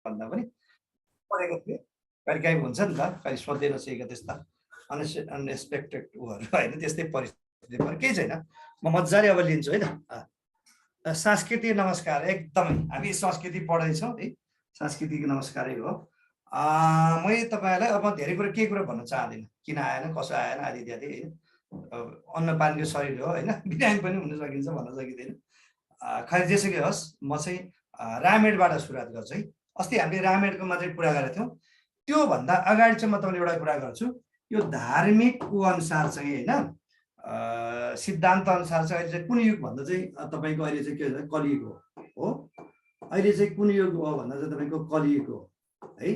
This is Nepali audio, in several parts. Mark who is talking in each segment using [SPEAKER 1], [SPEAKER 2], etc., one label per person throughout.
[SPEAKER 1] भन्दा पनि पढेको थिएँ। कहिले काहीँ हुन्छ नि त, कहिले सोध्दै नसकेका त्यस्ता अनएक्सपेक्टेड उहरू होइन, त्यस्तै परिस्थिति पर केही छैन, म मजाले अब लिन्छु है त। सांस्कृतिक नमस्कार, एकदमै हामी संस्कृति पढ्दैछौँ है, सांस्कृतिक नमस्कारै हो। मैले तपाईँहरूलाई अब धेरै कुरा केही कुरा भन्न चाहदिनँ, किन आएन कसो आएन आदि इत्यादि होइन। अन्न पानीको शरीर हो होइन, बिरामी पनि हुन सकिन्छ भन्न सकिँदैन। खै जेसुकै होस्, म चाहिँ रामायणबाट सुरुवात गर्छु है। अस्ति हामीले रामायणको मात्रै कुरा गरेका थियौँ, त्योभन्दा अगाडि चाहिँ म तपाईँलाई एउटा कुरा गर्छु। यो धार्मिक अनुसार चाहिँ होइन, सिद्धान्त अनुसार चाहिँ अहिले चाहिँ कुन युग भन्दा चाहिँ तपाईँको अहिले चाहिँ के भन्छ कलियुग हो। अहिले चाहिँ कुन युग हो भन्दा चाहिँ तपाईँको कलियुग हो है।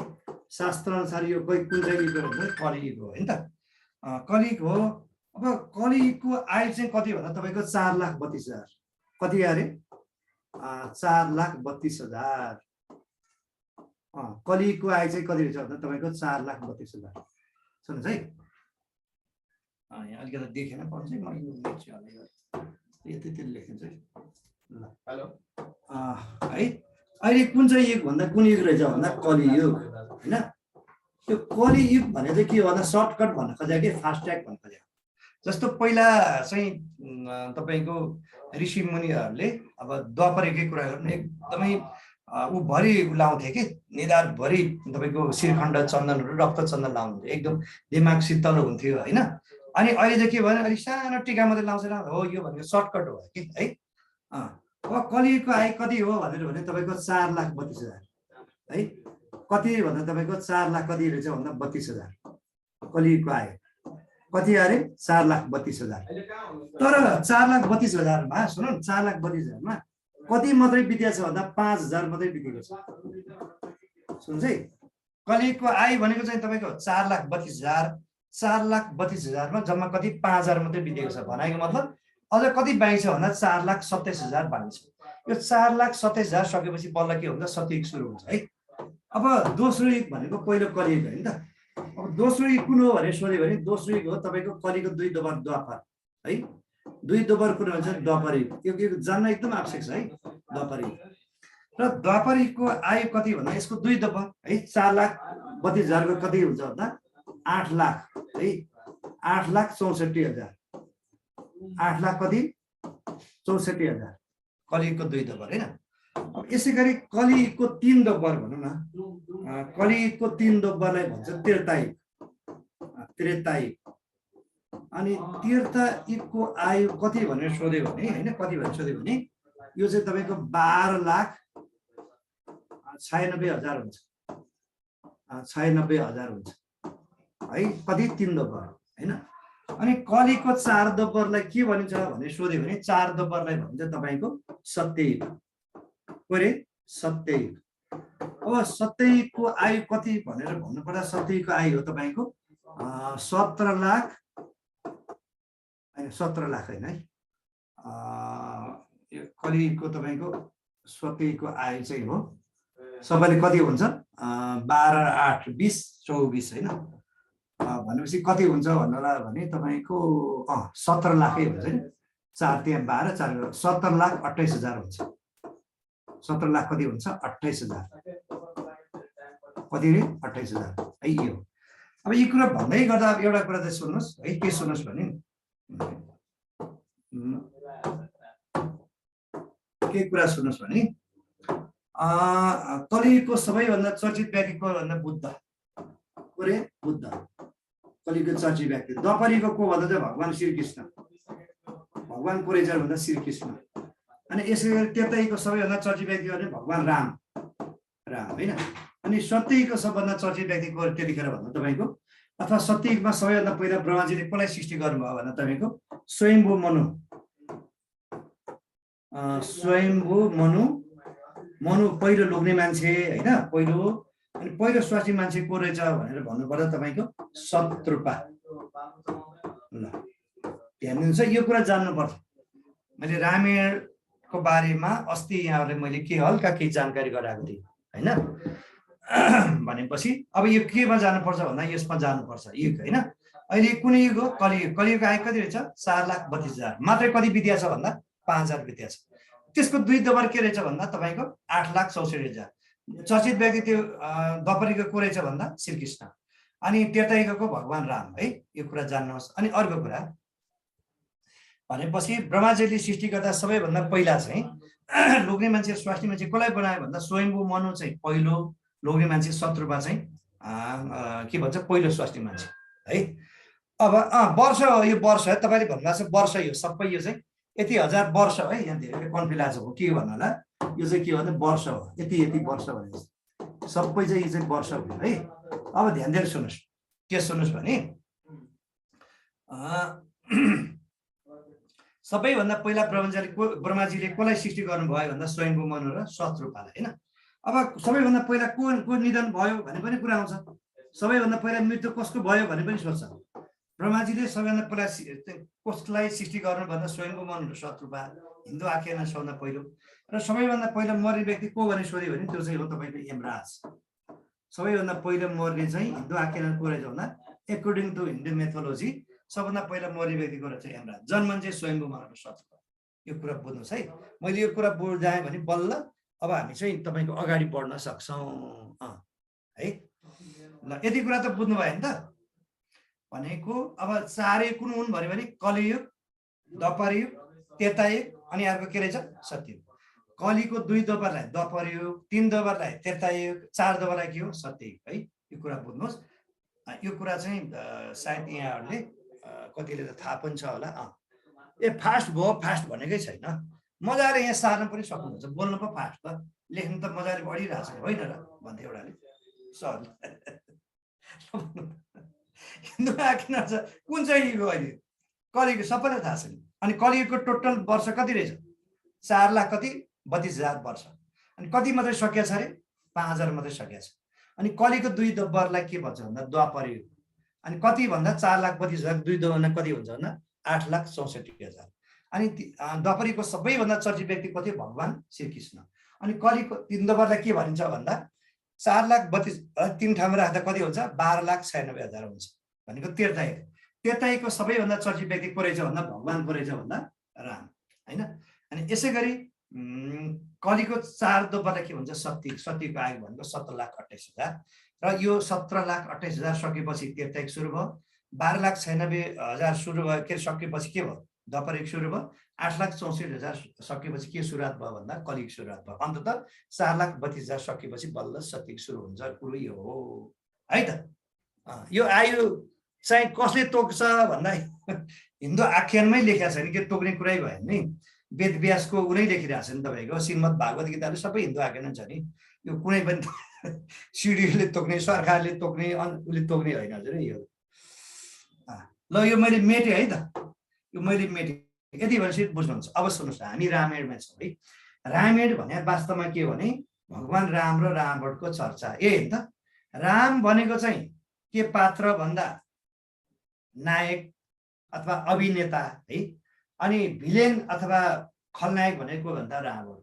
[SPEAKER 1] शास्त्र अनुसार यो कुन चाहिँ युग हो भने कलियुग हो होइन त, कलियुग हो। अब कलियुगको आयु चाहिँ कति भन्दा तपाईँको 4,32,000 कति अरे 4,32,000। कलियुगको आयु चाहिँ कति रहेछ भन्दा तपाईँको 4,32,000। सुन्नुहोस् है, यहाँ अलिकति देखेन पनि चाहिँ म यो लेख्छु यति लेखिन्छ है ल। हेलो है, अहिले कुन चाहिँ युग भन्दा कुन युग रहेछ भन्दा कलियुग होइन। त्यो कलियुग भने चाहिँ के हो भन्दा सर्टकट भन्न खोजेको कि फास्ट ट्र्याक भन्न खोजेको। जस्तो पहिला चाहिँ तपाईँको ऋषि मुनिहरूले अब द्वापरकै कुरा गर्नु एकदमै ऊ भरि लाउँथे कि, निधारभरि तपाईँको श्रीखण्ड चन्दनहरू रक्त चन्दन लाउनुहुन्थ्यो, एकदम दिमाग शीतल हुन्थ्यो होइन। अनि अहिले चाहिँ के भन्यो, अलिक सानो टिका मात्रै लाउँछ हो, यो भनेको सर्टकट हो कि है। अब कलियुगको आयु कति हो भनेर भने तपाईँको 4,32,000 है। कति भन्दा तपाईँको 4,00,000 कति रहेछ भन्दा 32,000 कलियुगको आयु कति अरे 4,32,000। तर 4,32,000मा सुन, 4,32,000मा कति मात्रै बितेको छ भन्दा 5,000 मात्रै बितेको छ। सुन्छ है, कलियुगको आयु भनेको चाहिँ तपाईँको 4,32,000, 4,32,000मा जम्मा कति 5,000 मात्रै बितेको छ। भनेको मतलब अझ कति बाँकी छ भन्दा 4,27,000 बाँकी छ। यो 4,27,000 सकेपछि बल्ल के हुन्छ, सतयुग सुरु हुन्छ है। अब दोस्रो युग भनेको पहिलो कलियुग होइन त। अब दोस्रो युग कुन हो भनेर सोध्यो भने दोस्रो युग हो तपाईँको कलिको 2 दोबर द्वापर है। 2 दोबर कुन भन्छ द्वापर युग। यो युग जान्न एकदम आवश्यक छ है द्वापर युग। र द्वापर युगको आयु कति भन्दा यसको 2 दोबर है, 4,32,000 को कति हुन्छ भन्दा 8 लाख है, 8,64,000। 8,00,000 कति 64,000 कलियुगको 2 दोबर होइन। अब यसै गरी कलियुगको 3 दोबर भनौँ न, कलियुगको 3 दोबरलाई भन्छ त्रेतायुग। त्रेतायुग अनि त्रेतायुगको आयु कति भनेर सोध्यो भने होइन, कति भनेर सोध्यो भने यो चाहिँ तपाईँको 12,96,000 हुन्छ, 96,000 हुन्छ है। कति 3 दोबर होइन। अनि कलिको 4 दोबरलाई के भनिन्छ भने सोध्यो भने 4 दोबरलाई भन्छ तपाईँको सत्ययुग। अरे सत्ययुग। अब सत्ययुगको आयु कति भनेर भन्नुपर्दा सत्ययुगको आयु हो तपाईँको 17 लाख होइन, 17 लाख होइन है। यो कलियुगको तपाईँको सत्ययुगको आयु चाहिँ हो सबैले कति हुन्छ 12, 8, 20, 24 होइन। भनेपछि कति हुन्छ भन्नुलाई भने तपाईँको 17 लाखै हुन्छ नि। 4 त्यहाँ 12, 4 17,28,000 हुन्छ। 17 लाख कति हुन्छ 28,000 कति रे 28,000 है यो। अब यी कुरा भन्दै गर्दा एउटा कुरा चाहिँ सुन्नुहोस् है, के सुन्नुहोस् भने के कुरा सुन्नुहोस् भने कलियुगको सबैभन्दा चर्चित व्यक्ति को भन्दा बुद्ध। अरे बुद्ध कलियुगको चर्चित व्यक्ति। द्वापरयुगको को भन्दा चाहिँ भगवान श्रीकृष्ण, भगवान को रहेछ भन्दा श्रीकृष्ण। अनि यसै गरी त्रेतायुगको सबैभन्दा चर्चित व्यक्ति भने भगवान राम होइन। अनि सत्ययुगको सबभन्दा चर्चित व्यक्ति को त्यतिखेर भन्दा तपाईँको, अथवा सत्ययुगमा सबैभन्दा पहिला ब्रह्माजीले कसलाई सृष्टि गर्नुभयो भन्दा तपाईँको स्वयम्भू मनु। स्वयम्भू मनु पहिलो लोग्ने मान्छे होइन, पहिलो। अनि पहिलो स्वासी मान्छे को रहेछ भनेर भन्नुपर्दा तपाईँको शत्रुपा। ल ध्यान दिनुहोस्, यो कुरा जान्नुपर्छ। मैले रामायणको बारेमा अस्ति यहाँहरूलाई मैले के हल्का केही जानकारी गराएको थिएँ होइन। भनेपछि अब यो केमा जानुपर्छ भन्दा यसमा जानुपर्छ युग होइन। अहिले कुन युग हो कलियुग। कलियुगको आयु कति रहेछ 4,32,000 मात्रै। कति बित्या छ भन्दा 5,000 बित्या छ। त्यसको 2 दोबर के रहेछ भन्दा तपाईँको 8,64,000। चर्चित व्यक्ति त्यो द्वापरीको को रहेछ भन्दा श्रीकृष्ण, अनि त्रेतायुगको भगवान राम है, यो कुरा जान्नुहोस्। अनि अर्को कुरा भनेपछि ब्रह्माजीले सृष्टि गर्दा सबैभन्दा पहिला चाहिँ लोग्ने मान्छे स्वास्नी मान्छे कसलाई बनायो भन्दा स्वयम्भू मनु चाहिँ पहिलो, लोग्ने मान्छे शत्रुपा चाहिँ के भन्छ पहिलो स्वास्नी मान्छे है। अब वर्ष हो, यो वर्ष है, तपाईँले भन्नुभएको छ वर्ष, यो सबै यो चाहिँ यति हजार वर्ष है। यहाँ धेरै कन्फ्युज हो, के भन्नु होला, यो चाहिँ के भन्दा वर्ष हो, यति यति वर्ष भने सबै चाहिँ यो चाहिँ वर्ष हो है। अब ध्यान दिएर सुन्नुहोस्, के सुन्नुहोस् भने सबैभन्दा पहिला ब्रह्माजीले कसलाई सृष्टि गर्नुभयो भन्दा स्वयम्भू मनु र शत्रुपालाई होइन। अब सबैभन्दा पहिला को निधन भयो भन्ने पनि कुरा आउँछ, सबैभन्दा पहिला मृत्यु कसको भयो भने पनि सोध्छ। ब्रह्माजीले सबैभन्दा पहिला कसलाई सृष्टि गर्नु भन्दा स्वयम्भू मनु र शत्रुपा, हिन्दू आख्यान सबभन्दा पहिलो। र सबैभन्दा पहिला मर्ने व्यक्ति को भने सोध्यो भने त्यो चाहिँ हो तपाईँको यमराज। सबैभन्दा पहिला मर्ने चाहिँ हिन्दू आख्यान को रहेछ भन्दा एकर्डिङ टु हिन्दू मेथोलोजी सबभन्दा पहिला मर्ने व्यक्ति को रहेछ यमराज। जन्म चाहिँ स्वयम्भू मनु र शत्रुपा। यो कुरा बुझ्नुहोस् है। मैले यो कुरा बुझाएँ भने बल्ल अब हामी चाहिँ तपाईँको अगाडि बढ्न सक्छौँ है। ल यति कुरा त बुझ्नु भयो नि त। भनेको अब चारै कुन हुन् भन्यो भने कलियुग, द्वापरयुग, त्रेतायुग अनि अर्को के रहेछ सत्ययुग। कलिको 2 द्वापरलाई द्वापरयुग, 3 द्वापरलाई त्रेतायुग, 4 द्वापरलाई के हो सत्ययुग है। यो कुरा बुझ्नुहोस्। यो कुरा चाहिँ सायद यहाँहरूले कतिले त थाहा पनि छ होला। फास्ट भयो, फास्ट भनेकै छैन, मजाले यहाँ सार्न पनि सक्नुहुन्छ, बोल्नु पो फास्ट त, लेख्नु त मजाले बढिरहेको छ होइन र भन्थे एउटाले सर। हिन्दू आख्यान छ कुन चाहिँ यो अहिले कलियुग सबैलाई थाहा छैन। अनि कलियुगको टोटल वर्ष कति रहेछ 4 लाख कति 32,000 वर्ष। अनि कति मात्रै सकिया छ अरे 5,000 मात्रै सकिया छ। अनि कलिको 2 द्वापरलाई के भन्छ भन्दा द्वापरयुग। अनि कति भन्दा 4,32,000 2 द्वापरमा कति हुन्छ भन्दा 8,64,000। अनि द्वापरीको सबैभन्दा चर्चित व्यक्ति कति भगवान श्रीकृष्ण। अनि कलिको 3 द्वापरलाई के भनिन्छ भन्दा 4,32,000 3 ठाउँमा राख्दा कति हुन्छ 12,96,000 हुन्छ भनेको त्रेतायुग। त्रेतायुगको सबैभन्दा चर्चित व्यक्ति को रहेछ भन्दा भगवान को रहेछ भन्दा राम हैन। अनि यसै गरी कलिको 4 द्वापरलाई के भन्छ सत्ययुग। सत्ययुगको आयु भनेको 17,28,000 र यो 17,28,000 सकेपछि त्रेतायुग सुरु भयो। 12,96,000 सुरु भयो के सकेपछि के भयो द्वापरयुग सुरु भयो। 8,64,000 सकेपछि के सुरुवात भयो भन्दा कलियुग सुरुवात भयो। अन्ततः 4,32,000 सकेपछि बल्ल सत्ययुग सुरु हुन्छ। कुरो यो हो है त। यो आयु चाहिँ कसले तोक्छ भन्दा हिन्दू आख्यानमै लेखेको छैन कि तोक्ने कुरै भयो नि। वेद व्यासको उनै लेखिरहेको छ नि तपाईँको श्रीमद् भागवत गीताले सबै हिन्दू आख्यान छ नि। यो कुनै पनि सिडीले तोक्ने सरकारले तोक्ने उसले तोक्ने होइन हजुर यो। ल यो मैले मेटेँ है त, यो मैले मेटेँ। यति भनेपछि बुझ्नुहुन्छ। अब सुन्नुहोस्, हामी रामायणमा छौँ है। रामायण भने वास्तवमा के हो भने भगवान राम र रावणको चर्चा होइन त। राम भनेको चाहिँ के पात्र भन्दा नायक अथवा अभिनेता है। अनि भिलेन अथवा खलनायक भनेको भन्दा रावण।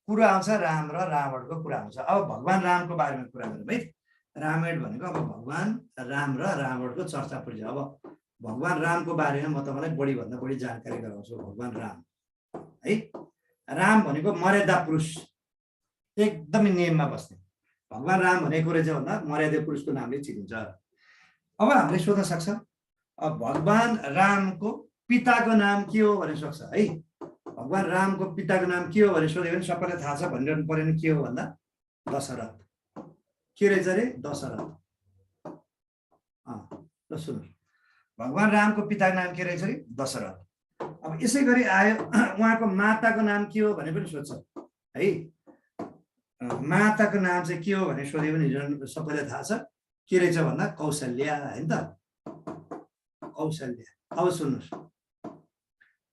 [SPEAKER 1] कुरा आउँछ राम र रावणको कुरा आउँछ। अब भगवान रामको बारेमा कुरा गरौँ है। रामायण भनेको अब भगवान राम र रावणको चर्चा पुर्छ। अब भगवान रामको बारेमा म तपाईँलाई बढी भन्दा बढी जानकारी गराउँछु। भगवान राम है, राम भनेको मर्यादा पुरुष, एकदमै नियममा बस्ने। भगवान राम भनेको रहेछ भन्दा मर्यादा पुरुषको नामले चिनिन्छ। अब हामीले सोध्न सक्छ अब भगवान रामको पिताको नाम के हो भने सक्छ है। भगवान रामको पिताको नाम के हो भने सोध्यो भने सबैलाई थाहा छ भनिरहनु परेन। के हो भन्दा दशरथ। के रहेछ अरे दशरथ। ल सुन्नु, भगवान रामको पिताको नाम के रहेछ अरे दशरथ। अब यसै गरी आयो उहाँको माताको नाम के हो भने पनि सोध्छ है। माताको नाम चाहिँ के हो भने सोध्यो भने सबैलाई थाहा छ के रहेछ भन्दा कौशल्या होइन त, कौशल्या। अब सुन्नुहोस्,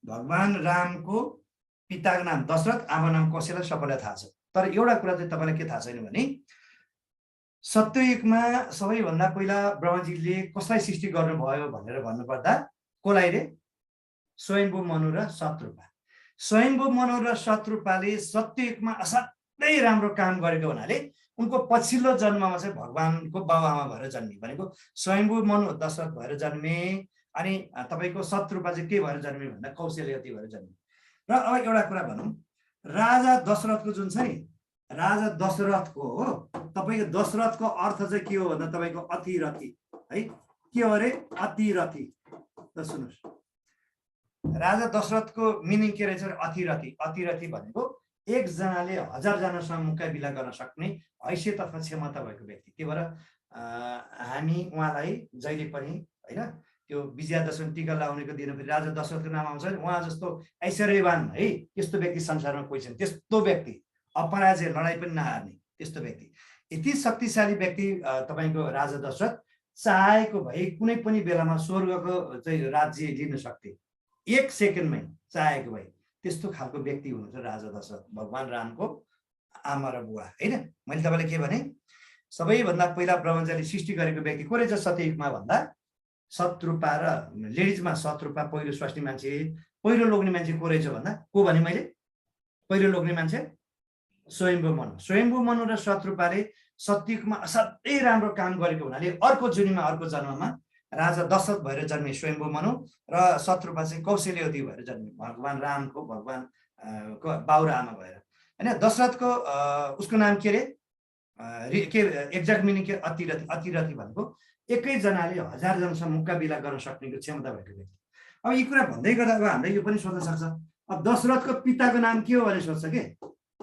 [SPEAKER 1] भगवान रामको पिताको नाम दशरथ, आमा नाम कौशल्या, सबैलाई थाहा छ। तर एउटा कुरा चाहिँ तपाईँलाई के थाहा छैन भने सत्ययुगमा सबैभन्दा पहिला ब्रह्माजीले कसलाई सृष्टि गर्नुभयो भनेर भन्नुपर्दा कसलाई रे स्वयम्भू मनु र शत्रुपा। स्वयम्भू मनु र शत्रुपाले सत्ययुगमा असाध्यै राम्रो काम गरेको हुनाले उनको पछिल्लो जन्ममा चाहिँ भगवानको बाबुआमा भएर जन्मे। भनेको स्वयम्भू मनु दशरथ भएर जन्मे। अनि तपाईँको शत्रुपा चाहिँ के भएर जन्मे भन्दा कौशल्यवती भएर जन्मे। र अब एउटा कुरा भनौँ, राजा दशरथको जुन छ नि राजा दशरथको हो। तपाईको दशरथको अर्थ चाहिँ के हो भन्दा तपाईको अतिरथी है। के हो अरे अतिरथी। त सुन्नुस्, राजा दशरथको मिनिङ के रहेछ? अतिरथी। अतिरथी भनेको एकजनाले 1000 जनासँग मुकाबिला गर्न सक्ने हैसियत अथवा क्षमता भएको व्यक्ति। त्यही भएर हामी उहाँलाई जहिले पनि हैन त्यो विजयादशमी टीका लगाउनेको दिन फेरि राजा दशरथको नाम आउँछ। उहाँ जस्तो ऐश्वर्यवान है त्यस्तो व्यक्ति संसारमा कोही छैन। त्यस्तो व्यक्ति अपराजय लडाई पनि नहार्ने त्यस्तो व्यक्ति, यति शक्तिशाली व्यक्ति तपाईको राजा दशरथ चाहेको भए कुनै पनि बेलामा स्वर्गको चाहिँ राज्य लिन सक्थे, एक सेकेन्डमै चाहेको भए। त्यस्तो खालको व्यक्ति हुनुहुन्छ राजा दशरथ, भगवान रामको आमा र बुवा हैन। मैले तपाईलाई के भने, सबैभन्दा पहिला ब्रह्मचारी सृष्टि गरेको व्यक्ति को रहेछ सत्ययुगमा भन्दा शत्रुपा र लेडिजमा शत्रुपा पहिलो स्वास्नी मान्छे, पहिलो लोग्ने मान्छे को रहेछ भन्दा को भने मैले? पहिलो लोग्ने मान्छे स्वयम्भू मनु। स्वयम्भू मनु र शत्रुपाले सत्ययुगमा असाध्यै राम्रो काम गरेको हुनाले अर्को जुनीमा अर्को जन्ममा राजा दशरथ भएर जन्मे स्वयम्भू मनु र शत्रुपा चाहिँ कौशल्यवती भएर जन्मे, भगवान रामको को बाउ र आमा भएर हैन। दशरथको उसको नाम के अरे के एक्ज्याक्ट मिनिङ के? अतिरथी। अतिरथी भनेको एकैजनाले 1000 जनासँग मुकाबिला गर्न सक्नेको क्षमता भएको व्यक्ति। अब यी कुरा भन्दै गर्दा अब हामीले यो पनि सोध्न सक्छ, अब दशरथको पिताको नाम के हो भने सोध्छ के?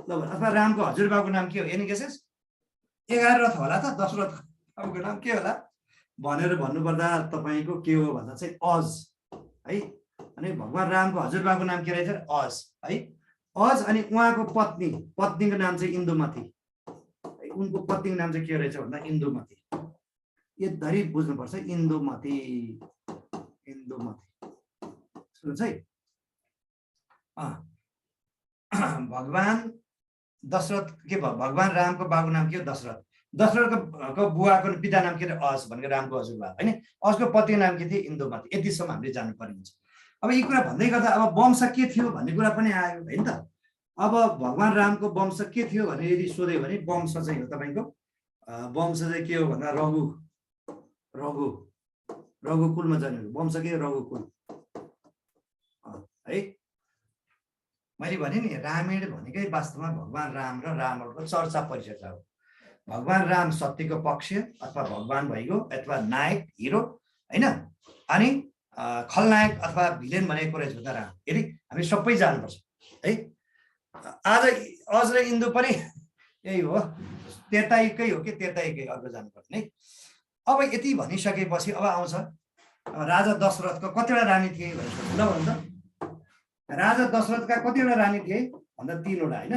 [SPEAKER 1] ल अथवा रामको हजुरबाको नाम के हो? Any guesses? 11 रथ होला त दशरथको बाबुको नाम के होला भनेर भन्नुपर्दा तपाईको के हो भन्दा चाहिँ अज है। अनि भगवान रामको हजुरबाको नाम के रहेछ? अज है। अज अनि उहाँको पत्नीको नाम चाहिँ इन्दुमती। उनको पत्नीको नाम चाहिँ के रहेछ भन्दा इन्दुमती। यो धरी बुझ्नुपर्छ, इन्दुमती। इन्दुमती सुन्नुहोस् है। भगवान दशरथ के भयो? भगवान रामको बाबुको नाम के हो? दशरथ। दशरथको बुवाको पिता नाम के अरे? अज भनेको रामको हजुरबा हैन। अजको पतिको नाम के थियो? इन्दुमती। यतिसम्म हामीले जान्नुपर्ने हुन्छ। अब यी कुरा भन्दै गर्दा अब वंश के थियो भन्ने कुरा पनि आयो हैन त। अब भगवान रामको वंश के थियो भने यदि सोध्यो भने वंश चाहिँ हो तपाईको वंश चाहिँ के हो भन्दा रघुकुलमा जन्मेको वंश के? रघुकुल है। मैले भने नि रामायण भनेकै वास्तवमा भगवान राम र रावणको चर्चा परिचर्चा हो। भगवान राम सत्यको पक्ष अथवा भगवान भइगयो अथवा नायक हिरो हैन, अनि खलनायक अथवा भिलेन भनेको रहेछ त राम। यदि हामी सबै जान्नुपर्छ है। आज अज र इन्दु पनि यही हो, तेताइकै हो कि तेताइकै अर्को जानुपर्ने है। अब यति भनिसकेपछि अब आउँछ राजा दशरथको कतिवटा रानी थिए भनेर सोध्नु ल भन्दा राजा दशरथका कतिवटा रानी थिए भन्दा 3 वटा हैन।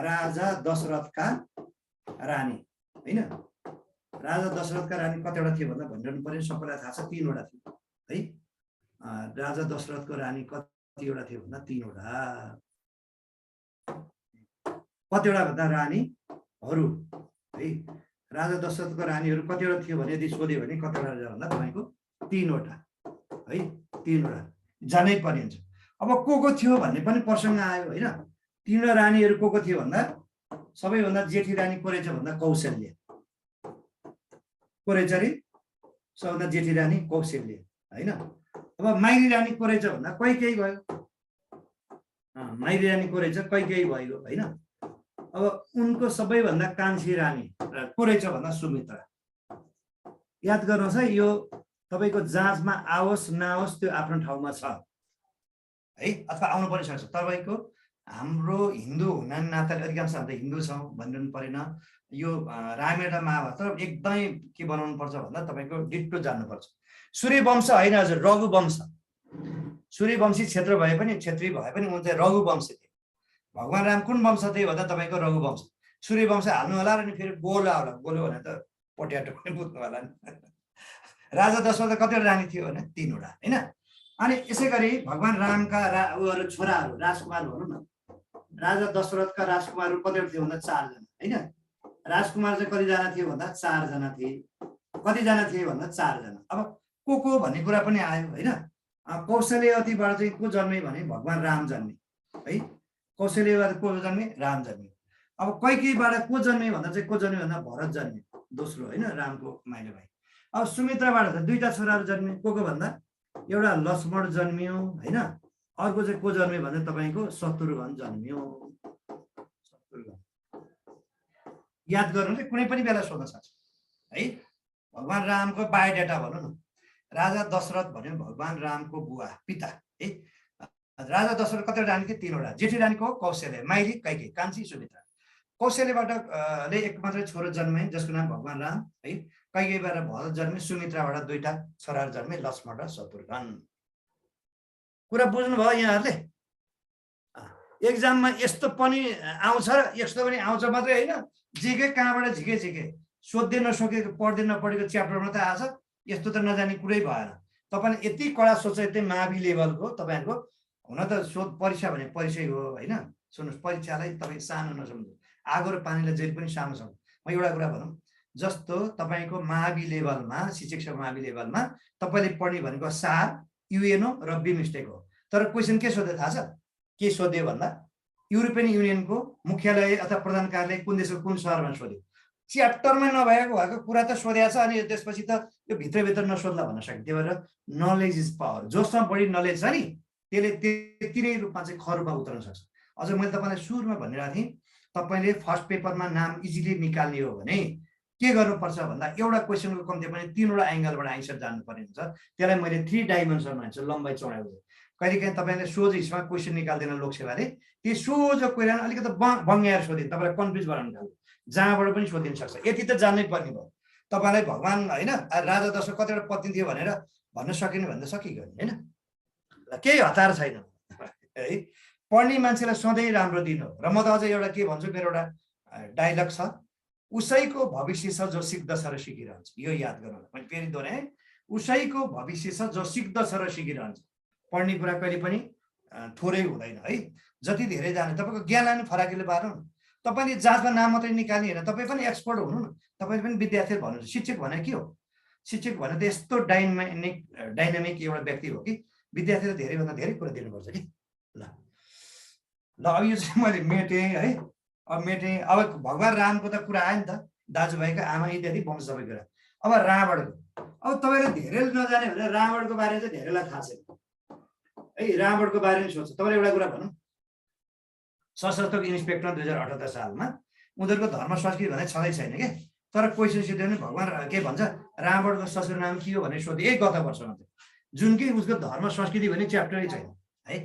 [SPEAKER 1] राजा दशरथका रानी हैन। राजा दशरथका रानी कतिवटा थिए भन्दा भनिरहनु पर्यो, सबैलाई थाहा छ 3 वटा थियो है। राजा दशरथको रानी कतिवटा थियो भन्दा 3 वटा। कतिवटा भन्दा रानीहरू है। राजा दशरथको रानीहरू कतिवटा थियो भने यदि सोध्यो भने कतिवटा भन्दा तपाईको 3 वटा है। 3 वटा जानै पर्ने हुन्छ। अब को थियो भन्ने पनि प्रसङ्ग आयो हैन। 3 रानीहरू को थियो भन्दा सबैभन्दा जेठी रानी को रहेछ भन्दा कौशल्य। को रहेछ रे? सबभन्दा जेठी रानी कौशल्य हैन। अब माइली रानी को रहेछ भन्दा कैकेयी भयो। माइली रानी को रहेछ कैकेयी भयो हैन। अब उनको सबैभन्दा कान्छी रानी को रहेछ भन्दा सुमित्रा। याद गर्नुहोस् है, यो तपाईको जाँचमा आओस् नआओस् त्यो आफ्नो ठाउँमा छ है, अथवा आउनु पनि सक्छ। तपाईको हाम्रो हिन्दू हुन नाताले अधिकांश हामी हिन्दू छौँ भन्नु परेन। यो रामायण र महाभारत एकदमै के बनाउनु पर्छ भन्दा तपाईको डिट्टो जान्नुपर्छ। सूर्यवंश होइन हजुर, रघुवंश। सूर्यवंशी क्षेत्र भए पनि क्षेत्री भए पनि उनी चाहिँ रघुवंशी थिए। भगवान राम कुन वंश थिए भन्दा तपाईको रघुवंश। सूर्यवंश हाल्नु होला र अनि फेरि गोलो होला। गोलो भने त पट्याटो पनि बुझ्नु होला नि। राजा दशरथ कतिवटा रानी थियो भने 3 वटा हैन। अनि यसै गरी भगवान रामका छोराहरू राजकुमार भनौँ न, राजा दशरथका राजकुमारहरू कतिवटा थियो भन्दा 4 जना हैन। राजकुमार चाहिँ कतिजना थियो भन्दा 4 जना थिए। कतिजना थिए भन्दा 4 जना। अब को भन्ने कुरा पनि आयो हैन। कौशल्यवतीबाट चाहिँ को जन्मे भने भगवान राम जन्मे है। कौशल्यबाट को जन्मे? राम जन्मे। अब कैकेयीबाट को जन्मे भन्दा चाहिँ को जन्मे भन्दा भरत जन्मे, दोस्रो हैन, रामको माइलो भाइ। अब सुमित्राबाट त 2टा छोराहरू जन्मे। को भन्दा एउटा लक्ष्मण जन्मियो हैन, अर्को चाहिँ को जन्मियो भन्दा तपाईको शत्रुघ्न जन्मियो। शत्रुघ्न याद गर्नुले कुनै पनि बेला सोध्न सक्छ है। भगवान रामको बायोडाटा भनौँ न, राजा दशरथ भन्यो भगवान रामको बुवा पिता है। राजा दशरथ कतिवटा रानी थिए? 3वटा। जेठी रानीको कौशल्य, माइली, कैकेयी, कान्छी सुमित्रा। कौशल्यबाट एक मात्रै छोरो जन्मे जसको नाम भगवान राम है। कैकेयीबाट भरत जन्मे, सुमित्राबाट 2टा छोराहरू जन्मे, लक्ष्मण र शत्रुघ्न। कुरा बुझ्नुभयो यहाँहरूले? एक्जाममा यस्तो पनि आउँछ, यस्तो पनि आउँछ मात्रै होइन, जिके कहाँबाट झिके सोध्दै नसकेको पढ्दै नपढेको च्याप्टरमा त आछ, यस्तो त नजाने कुरै भएन। तपाईँले यति कडा सोच यति मावि लेभलको तपाईँहरूको हुन त परीक्षा भने परीक्षै हो होइन। सुन्नुहोस्, परीक्षालाई तपाईँ सानो नसम्झनु, आगो र पानीलाई जहिले पनि सानो सम्झनु। म एउटा कुरा भनौँ, जस्तो तपाईँको मावि लेभलमा, शिक्षक मावि लेभलमा तपाईँले पढ्ने भनेको सार, युएनओ र बिमस्टेक हो। तर क्वेसन के सोध्यो थाहा छ? के सोध्यो भन्दा युरोपियन युनियनको मुख्यालय अथवा प्रधान कार्यालय कुन देशको कुन सहरमा सोध्यो। च्याप्टरमा भएको कुरा त सोधेको छ, अनि त्यसपछि त यो भित्रभित्र नसोध्ला भन्न सकिन्छ। त्यही भएर नलेज इज पावर। जोसँग बढी नलेज छ नि त्यसले त्यति नै रूपमा चाहिँ खरूपमा उत्रन सक्छ। अझ मैले तपाईँलाई सुरुमा भनिरहेको थिएँ, तपाईँले फर्स्ट पेपरमा नाम इजिली निकाल्ने हो भने के गर्नुपर्छ भन्दा एउटा क्वेसनको कम्ती पनि 3वटा एङ्गलबाट आन्सर जानुपर्ने हुन्छ। त्यसलाई मैले 3 डाइमेन्सन भन्छु, लम्बाइ चौडाइ। कहिलेकाहीँ तपाईँले सोझो हिसाबमा क्वेसन निकाल्दैन लोकसेवाले, त्यो सोझो कुरा अलिकति बङ्ग्याएर सोधिन्छ, तपाईँलाई कन्फ्युज गराउनु थाल्छ, जहाँबाट पनि सोधिन सक्छ। यति त जान्नै पर्ने भयो। तपाईँलाई भगवान होइन राजा दशरथ कतिवटा पत्नी थियो भनेर भन्न सकिने भन्दा सकियो होइन, केही हतार छैन है। पढ्ने मान्छेलाई सधैँ राम्रो दिनु हो। र म त अझ एउटा के भन्छु, मेरो एउटा डाइलग छ, उसैको भविष्य छ जो सिक्दछ र सिकिरहन्छ। यो याद गर्नु, मैले फेरि दोहोऱ्याएँ, उसैको भविष्य छ जो सिक्दछ र सिकिरहन्छ। पढ्ने कुरा कहिले पनि थोरै हुँदैन है। जति धेरै जाने तपाईँको ज्ञान फराकिलो पार्नु। तपाईँले जाँचमा नाम मात्रै निकाल्ने होइन, तपाईँ पनि एक्सपर्ट हुनु न। तपाईँले पनि विद्यार्थीहरू भन्नुहुन्छ। शिक्षक भने के हो? शिक्षक भने त यस्तो डाइनामिक एउटा व्यक्ति हो कि विद्यार्थीले धेरैभन्दा धेरै कुरा दिनुपर्छ कि। ल अब यो चाहिँ मैले मेटेँ है। अब मेटेँ। अब भगवान रामको त कुरा आयो नि त, दाजुभाइको आमा इत्यादि वंश सबै कुरा। अब रावणको, अब तपाईँले धेरैले नजाने भने रावणको बारेमा चाहिँ धेरैलाई थाहा छैन है। रावणको बारेमा सोध्छ। तपाईँले एउटा कुरा भनौँ, सशस्त्र इन्सपेक्टर 2078 सालमा उनीहरूको धर्म संस्कृति भने छँदै छैन क्या। तर क्वेसन सोध्यो भने भगवान के भन्छ, रावणको ससुर नाम के हो भनेर सोध्यो गत वर्षमा चाहिँ, जुन कि उसको धर्म संस्कृति भन्ने च्याप्टरै छैन है।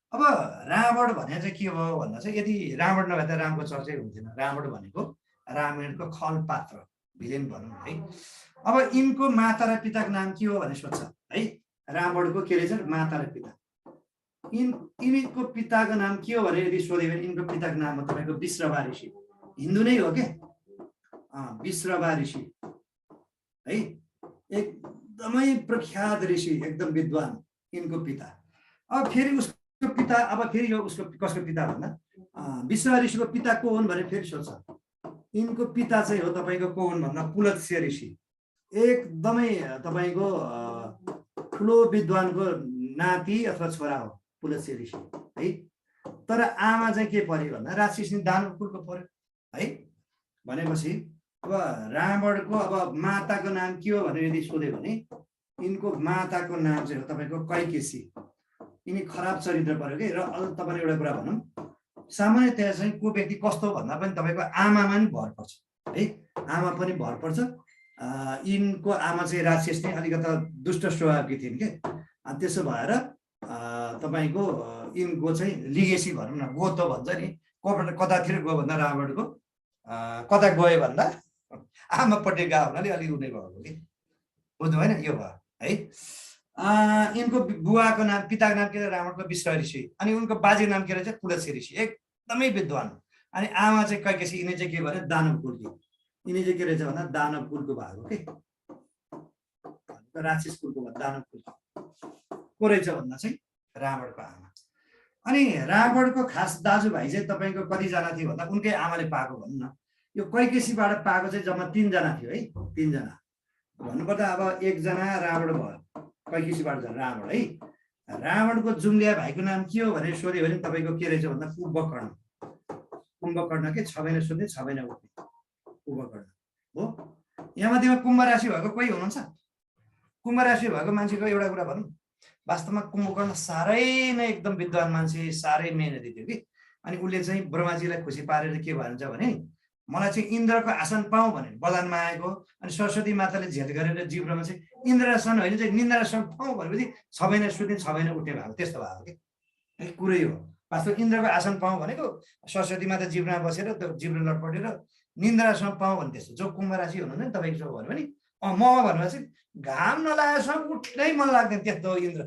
[SPEAKER 1] अब रावण भने चाहिँ के हो भन्दा चाहिँ, यदि रावण नभए त रामको चर्चै हुन्थेन। रावण भनेको रामायणको खल पात्र, भिलेन भनौँ है। अब यिनको माता र पिताको नाम के हो भने सोध्छ है। रावणको के रहेछ, माता र पिता। यिनको पिताको नाम के हो भनेर यदि सोध्यो भने यिनको पिताको नाम हो तपाईँको विश्रवा ऋषि। हिन्दू नै हो के, विश्रवा ऋषि है। एकदमै प्रख्यात ऋषि, एकदम विद्वान यिनको पिता। अब फेरि उसको पिता, अब फेरि यो उसको कसको पिता भन्दा विश्रवा ऋषिको पिता को हुन् भने फेरि सोध्छ। यिनको पिता चाहिँ हो तपाईँको को हुन् भन्दा पुलत्स्य ऋषि। एकदमै तपाईँको ठुलो विद्वानको नाति अथवा छोरा हो पुलत्स्य ऋषि है। तर आमा चाहिँ के पर्यो भन्दा राक्षसी दानव कुलको पर्यो है। भनेपछि अब रावणको अब माताको नाम के हो भनेर यदि सोध्यो भने यिनको माताको नाम चाहिँ हो तपाईँको कैकेयी। यिनी खराब चरित्र पर्यो कि। र अझ तपाईँले एउटा कुरा भनौँ, सामान्यतया चाहिँ को व्यक्ति कस्तो भन्दा पनि तपाईँको आमामा पनि भर पर्छ है। आमा पनि भर पर्छ। यिनको आमा चाहिँ राक्षस नै, अलिकति दुष्ट स्वभावकी थिइन् के। त्यसो भएर तपाईँको यिनको चाहिँ लिगेसी भनौँ न, गो त भन्छ नि, कतातिर गयो भन्दा रावणको कता गयो भन्दा आमापट्टि गयो हुनाले अलिक उनी भएको कि। बुझ्नु भएन? यो भयो है। यिनको बुवाको नाम, पिताको नाम के रावणको विश्रवा ऋषि, अनि उनको बाजेको नाम के रहेछ पुलत्स्य ऋषि, एकदमै विद्वान। अनि आमा चाहिँ कैकेयी। यिनी चाहिँ के भने दानव कुलकी। यिनी चाहिँ के रहेछ भन्दा दानव कुलको भएको के, राक्षस कुलको भयो, दानव कुलको को रहेछ भन्दा चाहिँ रावणको आमा। अनि रावणको खास दाजुभाइ चाहिँ तपाईँको कतिजना थियो भन्दा उनकै आमाले पाएको भनौँ न। यो कैकेयीबाट पाएको चाहिँ जम्मा 3 जना थियो है। 3 जना भन्नुपर्दा अब 1 जना रावण भयो, कैकेयीबाट रावण है। रावणको जुम्लिया भाइको नाम के हो भनेर सोध्यो भने तपाईँको के रहेछ भन्दा कुम्भकर्ण। कुम्भकर्ण के 6 महिना सोध्ने 6 महिना उठ्ने कुम्भकर्ण हो। यहाँ माथिमा कुम्भ राशि भएको कोही हुनुहुन्छ? कुम्भ राशि भएको मान्छेको एउटा कुरा भनौँ, वास्तवमा कुम्भकर्ण साह्रै नै एकदम विद्वान मान्छे, साह्रै मेहनती थियो कि। अनि उसले चाहिँ ब्रह्माजीलाई खुसी पारेर के भन्छ भने मलाई चाहिँ इन्द्रको आसन पाऊँ भनेर बदानमा आएको अनि सरस्वती माताले झेल गरेर जिब्रोमा चाहिँ इन्द्रासन होइन चाहिँ निन्द्रासन पाऊँ भनेपछि 6 महिना सुत्ने 6 महिना उठ्ने भएको त्यस्तो भएको कि है कुरै हो वास्तव इन्द्रको आसन पाऊँ भनेको सरस्वती माता जिब्रोमा बसेर त्यो जिब्रो लटपटेर निन्द्रासन पाऊँ भने त्यस्तो जो कुम्भ राशि हुनुहुन्न तपाईँको जो भन्यो भने म भनेर चाहिँ घाम नलागेसम्म उठ्नै मन लाग्दैन त्यस्तो इन्द्र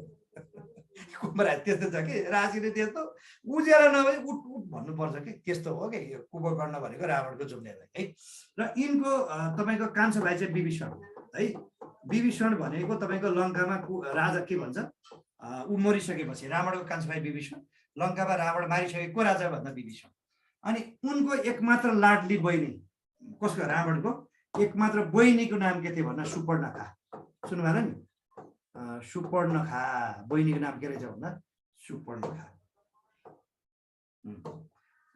[SPEAKER 1] कुम्भ राशि त्यस्तो छ कि राशिले त्यस्तो उज्यालो नभए उठ उठ भन्नुपर्छ कि त्यस्तो हो कि यो कुम्भकर्ण भनेको रावणको जुम्ने भाइ है र यिनको तपाईँको कान्छो भाइ चाहिँ विभीषण है विभीषण भनेको तपाईँको लङ्कामा राजा के भन्छ ऊ मरिसकेपछि रावणको कान्छो भाइ विभीषण लङ्कामा रावण मारिसकेको राजा भन्दा विभीषण अनि उनको एकमात्र लाडली बहिनी कसको रावणको एकमात्र बहिनीको नाम के थियो भन्दा सुपर्णखा सुन्नु भएन नि सुपर्णखा बहिनीको नाम के रहेछ भन्दा सुपर्णखा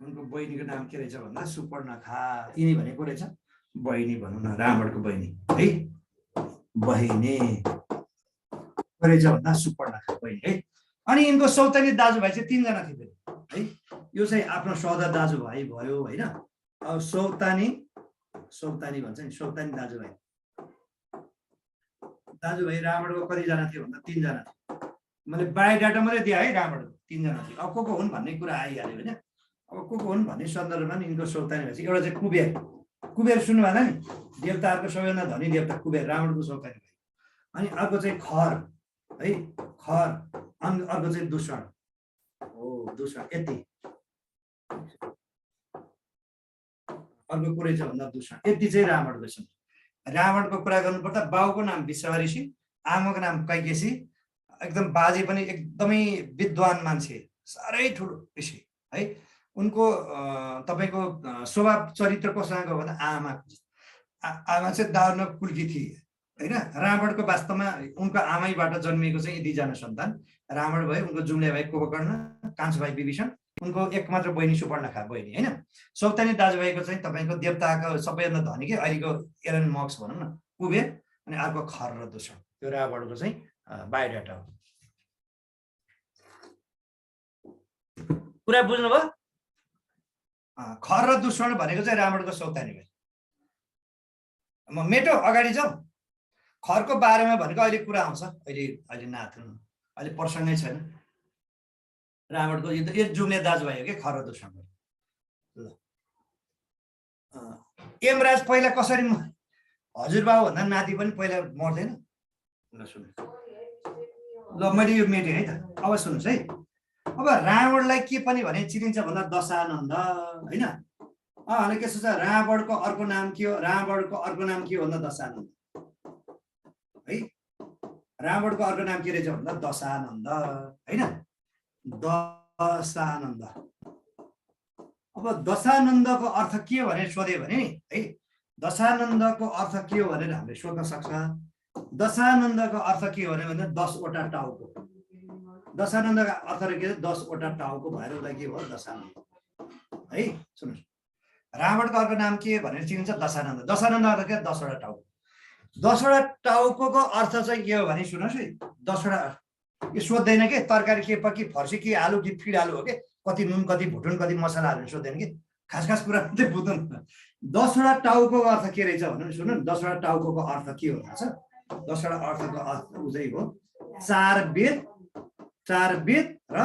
[SPEAKER 1] उनको बहिनीको नाम के रहेछ भन्दा सुपर्णखा यिनी भनेको रहेछ बहिनी भनौँ न रावणको बहिनी है बहिनी रहेछ भन्दा सुपर्णखा बहिनी है अनि यिनको सौतनी दाजुभाइ चाहिँ 3 जना थिए है यो चाहिँ आफ्नो सौदा दाजुभाइ भयो होइन अब सौतानी भन्छ नि सौतानी दाजुभाइ रावणको कतिजना थियो भन्दा 3 जना थियो मैले बायोडाटा मात्रै दिएँ है रावणको 3 जना थियो अब को हुन् भन्ने कुरा आइहाल्यो होइन अब को हुन् भन्ने सन्दर्भमा नि यिनको सौतानी भएपछि एउटा चाहिँ कुबेर सुन्नु भएन नि देवताहरूको सबैभन्दा धनी देवता कुबेर रावणको सौतानी भाइ अनि अर्को चाहिँ खर है खर अनि अर्को चाहिँ दूषण यति अर्को कुरै छ भन्दा दूषण यति चाहिँ रावणको छ रावणको कुरा गर्नुपर्दा बाउको नाम विश्रवा ऋषि आमाको नाम कैकेशी एकदम बाजे पनि एकदमै विद्वान मान्छे साह्रै ठुलो ऋषि है उनको तपाईँको स्वभाव चरित्र कोसँग भन्दा आमा चाहिँ दारुण कुलकी थिए होइन रावणको वास्तवमा उनको आमैबाट जन्मिएको चाहिँ 2 जना सन्तान रावण भयो उनको जुम्ले भाइ कुम्भकर्ण कान्छो भाइ विभीषण उनको एकमात्र बहिनी सुपर्णखा बहिनी होइन सौतानी दाजुभाइको चाहिँ तपाईँको देवताको सबैभन्दा धनी के अहिलेको एलन मक्स भनौँ न कुबेर अनि अर्को खर र दूषण त्यो रावणको चाहिँ बायोडाटा हो कुरा बुझ्नुभयो खर र दूषण भनेको चाहिँ रावणको सौतानी भाइ म मेटो अगाडि जाउँ खरको बारेमा भनेको अहिले कुरा आउँछ अहिले नाथ्नु अहिले प्रसङ्गै छैन रावणको यो जुम्ने दाजुभाइ हो कि खर दूषण ल यमराज पहिला कसरी हजुरबाबु भन्दा नाति पनि पहिला मर्दैन ल सुन्नु ल मैले यो मेटेँ है त अब सुन्नुहोस् है अब रावणलाई के पनि भने चिनिन्छ भन्दा दशानन्द होइन अनि के छ रावणको अर्को नाम के हो भन्दा दशानन्द है रावणको अर्को नाम के रहेछ भन्दा दशानन्द होइन दशानन्द अब दशानन्दको अर्थ के हो भनेर सोध्यो भने नि है दशानन्दको अर्थ के हो भनेर हामीले सोध्न सक्छ दशानन्दको अर्थ के हो भने 10 वटा टाउको दशानन्दको अर्थ के 10 वटा टाउको भएर उसलाई के हो दशानन्द है सुन्नुहोस् रावणको अर्को नाम के भनेर चिनिन्छ दशानन्द अर्थ के 10 वटा टाउको 10 वटा टाउको अर्थ चाहिँ के हो भने सुन्नुहोस् है 10 वटा यो सोध्दैन कि तरकारी के पकी फर्सी कि आलु कि फिड आलु हो कि कति नुन कति भुटुन कति मसला हाल्नु सोध्दैन कि खास कुरा चाहिँ बुझ्नु 10 वटा टाउको अर्थ के रहेछ भन्नु सुन्नु 10 वटा टाउको अर्थ के हो थाहा छ 10 वटा अर्थको अर्थ उजै हो 4 वेद र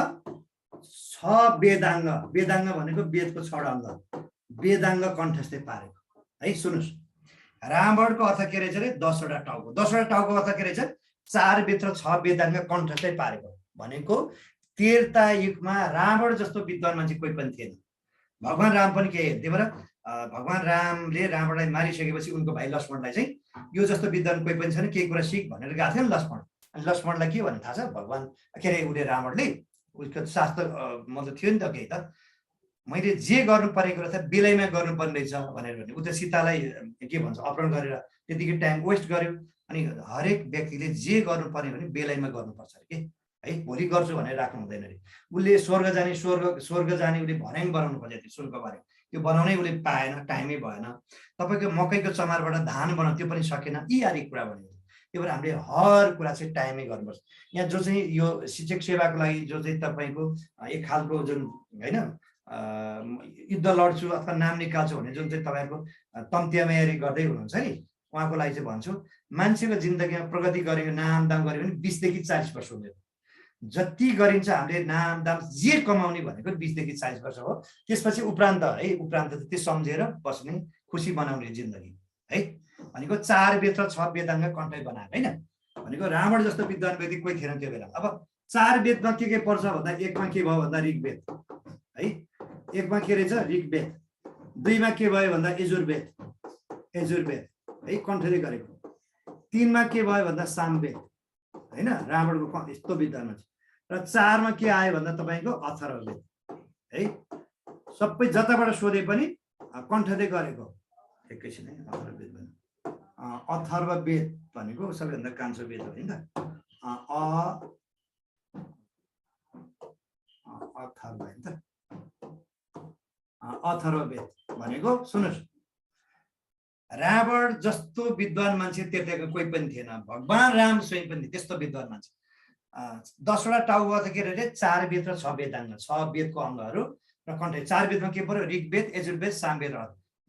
[SPEAKER 1] 6 वेदाङ्ग भनेको वेदको 6 अङ्ग वेदाङ्ग कण्ठस्थै पारेको है सुन्नुहोस् रावणको अर्थ के रहेछ अरे 10 वटा टाउको 10 वटा टाउको अर्थ के रहेछ 4 वेद र 6 वेदाङ्ग कण्ठस्थै पारेको भनेको त्रेता युगमा रावण जस्तो विद्वान मान्छे कोही पनि थिएन भगवान राम पनि के त्यही भएर भगवान रामले रावणलाई मारिसकेपछि उनको भाइ लक्ष्मणलाई चाहिँ यो जस्तो विद्वान कोही पनि छैन केही कुरा सिक भनेर गएको थियो नि लक्ष्मण अनि लक्ष्मणलाई के भन्ने थाहा छ भगवान के अरे उसले रावणले उसको शास्त्र मतलब थियो नि त केही त मैले जे गर्नु परेको रहेछ बेलैमा गर्नुपर्ने रहेछ भनेर भने ऊ त सीतालाई के भन्छ अपहरण गरेर त्यतिकै टाइम वेस्ट गर्यो अनि हरेक व्यक्तिले जे गर्नुपर्ने भने बेलैमा गर्नुपर्छ अरे के है भोलि गर्छु भनेर राख्नु हुँदैन अरे उसले स्वर्ग जाने उसले भनाइ बनाउनु खोजेको थियो स्वर्गबारे त्यो बनाउनै उसले पाएन टाइमै भएन तपाईँको मकैको चमारबाट धान बनाउनु त्यो पनि सकेन यी आदि कुरा भनेको त्यही भएर हामीले हर कुरा चाहिँ टाइमै गर्नुपर्छ यहाँ जो चाहिँ यो शिक्षक सेवाको लागि जो चाहिँ तपाईँको एक खालको जुन होइन युद्ध लड्छु अथवा नाम निकाल्छु भने जुन चाहिँ तपाईँको तम्त्यामारी गर्दै हुनुहुन्छ नि, उहाँको लागि चाहिँ भन्छु मान्छेको जिन्दगीमा प्रगति गरेको नाम दाम गऱ्यो भने 20 देखि 40 वर्ष हुँदैन। जति गरिन्छ हामीले नाम दाम जे कमाउने भनेको 20 देखि 40 वर्ष हो। त्यसपछि उपरान्त उपरान्त त्यो सम्झेर बस्ने, खुसी बनाउने जिन्दगी है। भनेको 4 वेद र 6 वेदाङ्ग कण्ठै बनाएर हैन। भनेको रावण जस्तो विद्वान व्यक्ति कोही थिएन त्यो बेला। अब 4 वेदमा के पर्छ भन्दा एकमा के भयो भन्दा ऋग्वेद है, एकमा के रहेछ ऋग्वेद, दुईमा के भयो भन्दा यजुर्वेद है कण्ठले गरेको, तीनमा के भयो भन्दा सामवेद हैन, रावणको यस्तो विद्वान मान्छे, र 4मा के आयो भन्दा तपाईको अथर्ववेद है। सबै जताबाट सोधे पनि कण्ठले गरेको। एकैछिन है, अथर्ववेद भनेको सबैभन्दा कान्छो वेद हो हैन। अथर्व हैन त, अथर्ववेद भनेको सुन्नुस्, रावण जस्तो विद्वान मान्छे त्यतिको कोही पनि थिएन। भगवान राम स्वयं पनि त्यस्तो विद्वान मान्छे। 10वटा टाउको त के अरे 4 वेद र 6 वेदाङ्ग, 6 वेदको अङ्गहरू र कण्ठ। 4 वेदमा के पर्यो ऋग्वेद, यजुर्वेद, सामवेद,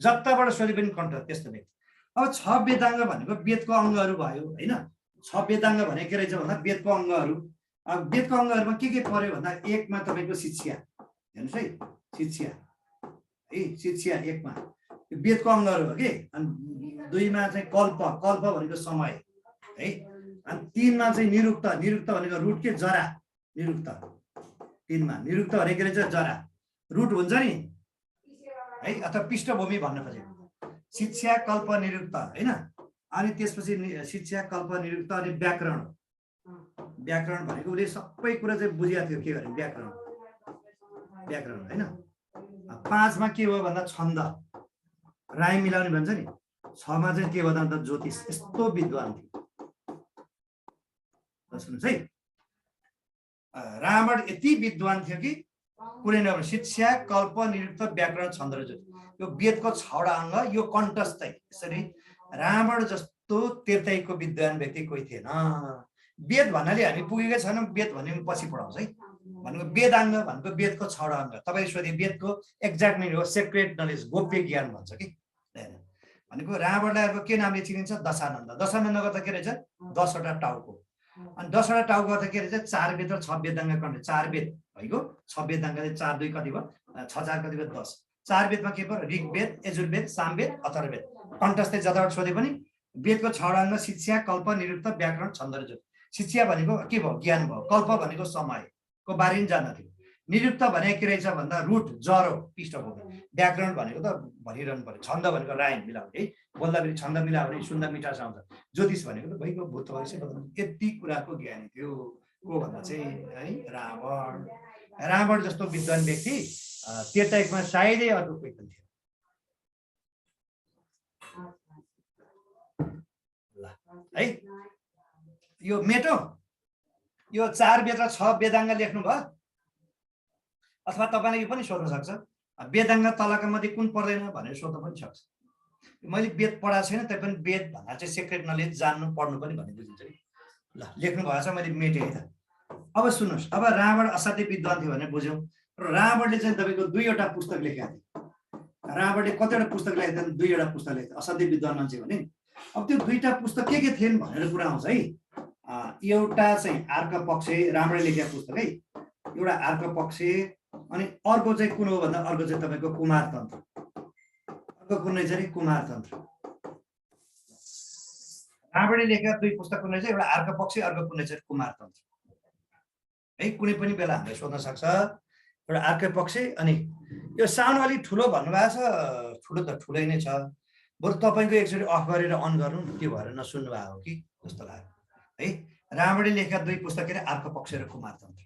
[SPEAKER 1] जताबाट सोधे पनि कण्ठ त्यस्तो वेद। अब 6 वेदाङ्ग भनेको वेदको अङ्गहरू भयो हैन। 6 वेदाङ्ग भने के रहेछ भन्दा वेदको अङ्गहरू। अब वेदको अङ्गहरूमा के पर्यो भन्दा एकमा तपाईको शिक्षा हेर्नुस् है, शिक्षा है, शिक्षा एकमा वेदको अङ्गहरू हो कि। अनि दुईमा चाहिँ कल्प भनेको समय है। अनि तीनमा चाहिँ निरुक्त भनेको रुट के जरा, निरुक्त। तीनमा निरुक्त भनेको रहेछ जरा, रुट हुन्छ नि है, अथवा पृष्ठभूमि भन्न खोजेको। शिक्षा कल्प निरुक्त हैन। अनि त्यसपछि शिक्षा कल्प निरुक्त अनि व्याकरण भनेको उसले सबै कुरा चाहिँ बुझिया थियो। के भने व्याकरण हैन। 5मा के हो भन्दा छन्द, राई मिलाउने भन्छ नि। 6मा चाहिँ के भन्दा त ज्योतिष। यस्तो विद्वान थियो। सुन्नुस् है, रावण यति विद्वान थियो कि कुनै नभए शिक्षा कल्प निरुक्त व्याकरण छन्द र ज्योतिष यो वेदको 6वटा अङ्ग, यो कण्ठस्थै। यसरी रावण जस्तो तेर्ताइको विद्वान व्यक्ति कोही थिएन। वेद भन्नाले हामी पुगेकै छैनौँ, वेद भन्ने पछि पढाउँछ है। भनेको वेदाङ्ग भनेको वेदको 6वटा अङ्ग। तपाईँ सोधे वेदको एक्ज्याक्ट मिनिङ हो सेक्रेट नलेज, गोप्य ज्ञान भन्छ कि। भनेको रावणलाई अब के नामले चिनिन्छ दशानन्द। दशानन्दको त के रहेछ 10वटा टाउको। अनि 10वटा टाउको त के रहेछ 4 वेद र 6 वेदाङ्ग कण्ठ। 4 वेद भइगयो, 6 वेदाङ्गले 4 2 कति भयो, 6 4 कति भयो 10। 4 वेदमा के पर्यो ऋग्वेद, यजुर्वेद, सामवेद, अथर्ववेद। कण्ठस्थै जताबाट सोधे पनि वेदको 6वटा अङ्ग शिक्षा कल्प निरुक्त व्याकरण छन्द र ज्योतिष। शिक्षा भनेको के भयो ज्ञान भयो, कल्प भनेको समयको बारेमा जान्न थियो, निरुक्त भनेको के रहेछ भन्दा रुट जरो पृष्ठभूमि, व्याकरण भनेको त भनिरहनु पर्यो, छन्द भनेको राइम मिलाउने है, बोल्दाखेरि छन्द मिलायो भने सुन्दा मिठास आउँछ, ज्योतिष भनेको त भइगयो भूत भविष्य बताउनु। यति कुराको ज्ञानी थियो को भन्दा चाहिँ है रावण जस्तो विद्वान व्यक्ति त्यतामा सायदै अर्को कोही पनि थियो। है यो मेटो, यो 4 वेद र 6 वेदाङ्ग लेख्नु भयो। अथवा तपाईले यो पनि सोध्न सक्छ वेदाङ्ग तलका मध्ये कुन पर्दैन भनेर सोध्न पनि सक्छ। मैले वेद पढाएको छैन, तै पनि वेद भन्दा चाहिँ सेक्रेट नलेज जान्नु पर्नु पनि भन्ने बुझिन्छ नि। ल लेख्नु भएको छ, मैले मेटेँ है। अब सुन्नुहोस्, अब रावण असाध्यै विद्वान थियो भनेर बुझ्यौँ। र रावणले चाहिँ तपाईँको 2वटा पुस्तक लेखेका थिए। रावणले कतिवटा पुस्तक लेखेका थिए? 2वटा पुस्तक लेखेको, असाध्यै विद्वान मान्छे भने। अब त्यो 2टा पुस्तक के थिएन भनेर कुरा आउँछ है। एउटा चाहिँ आर्क पक्ष, रावणले लेखेका पुस्तक है, एउटा आर्क पक्ष, अनि अर्को चाहिँ कुन हो भन्दा अर्को चाहिँ तपाईँको कुमार तन्त्र। अर्को कुन रहेछ अरे कुमार तन्त्र। रावणले लेखेका 2 पुस्तक कुन रहेछ, एउटा आर्क पक्ष, अर्को कुन रहेछ कुमार तन्त्र है। कुनै पनि बेला हामीले सोध्न सक्छ। एउटा आर्क पक्ष, अनि यो साउन्ड अलिक ठुलो भन्नुभएको छ, ठुलो त ठुलै नै छ, बरु तपाईँको एकचोटि अफ गरेर अन गर्नु, त्यो भएर नसुन्नु भएको हो कि जस्तो लाग्यो है। रावणले लेखेका 2 पुस्तक के अरे आर्क पक्ष र कुमार तन्त्र।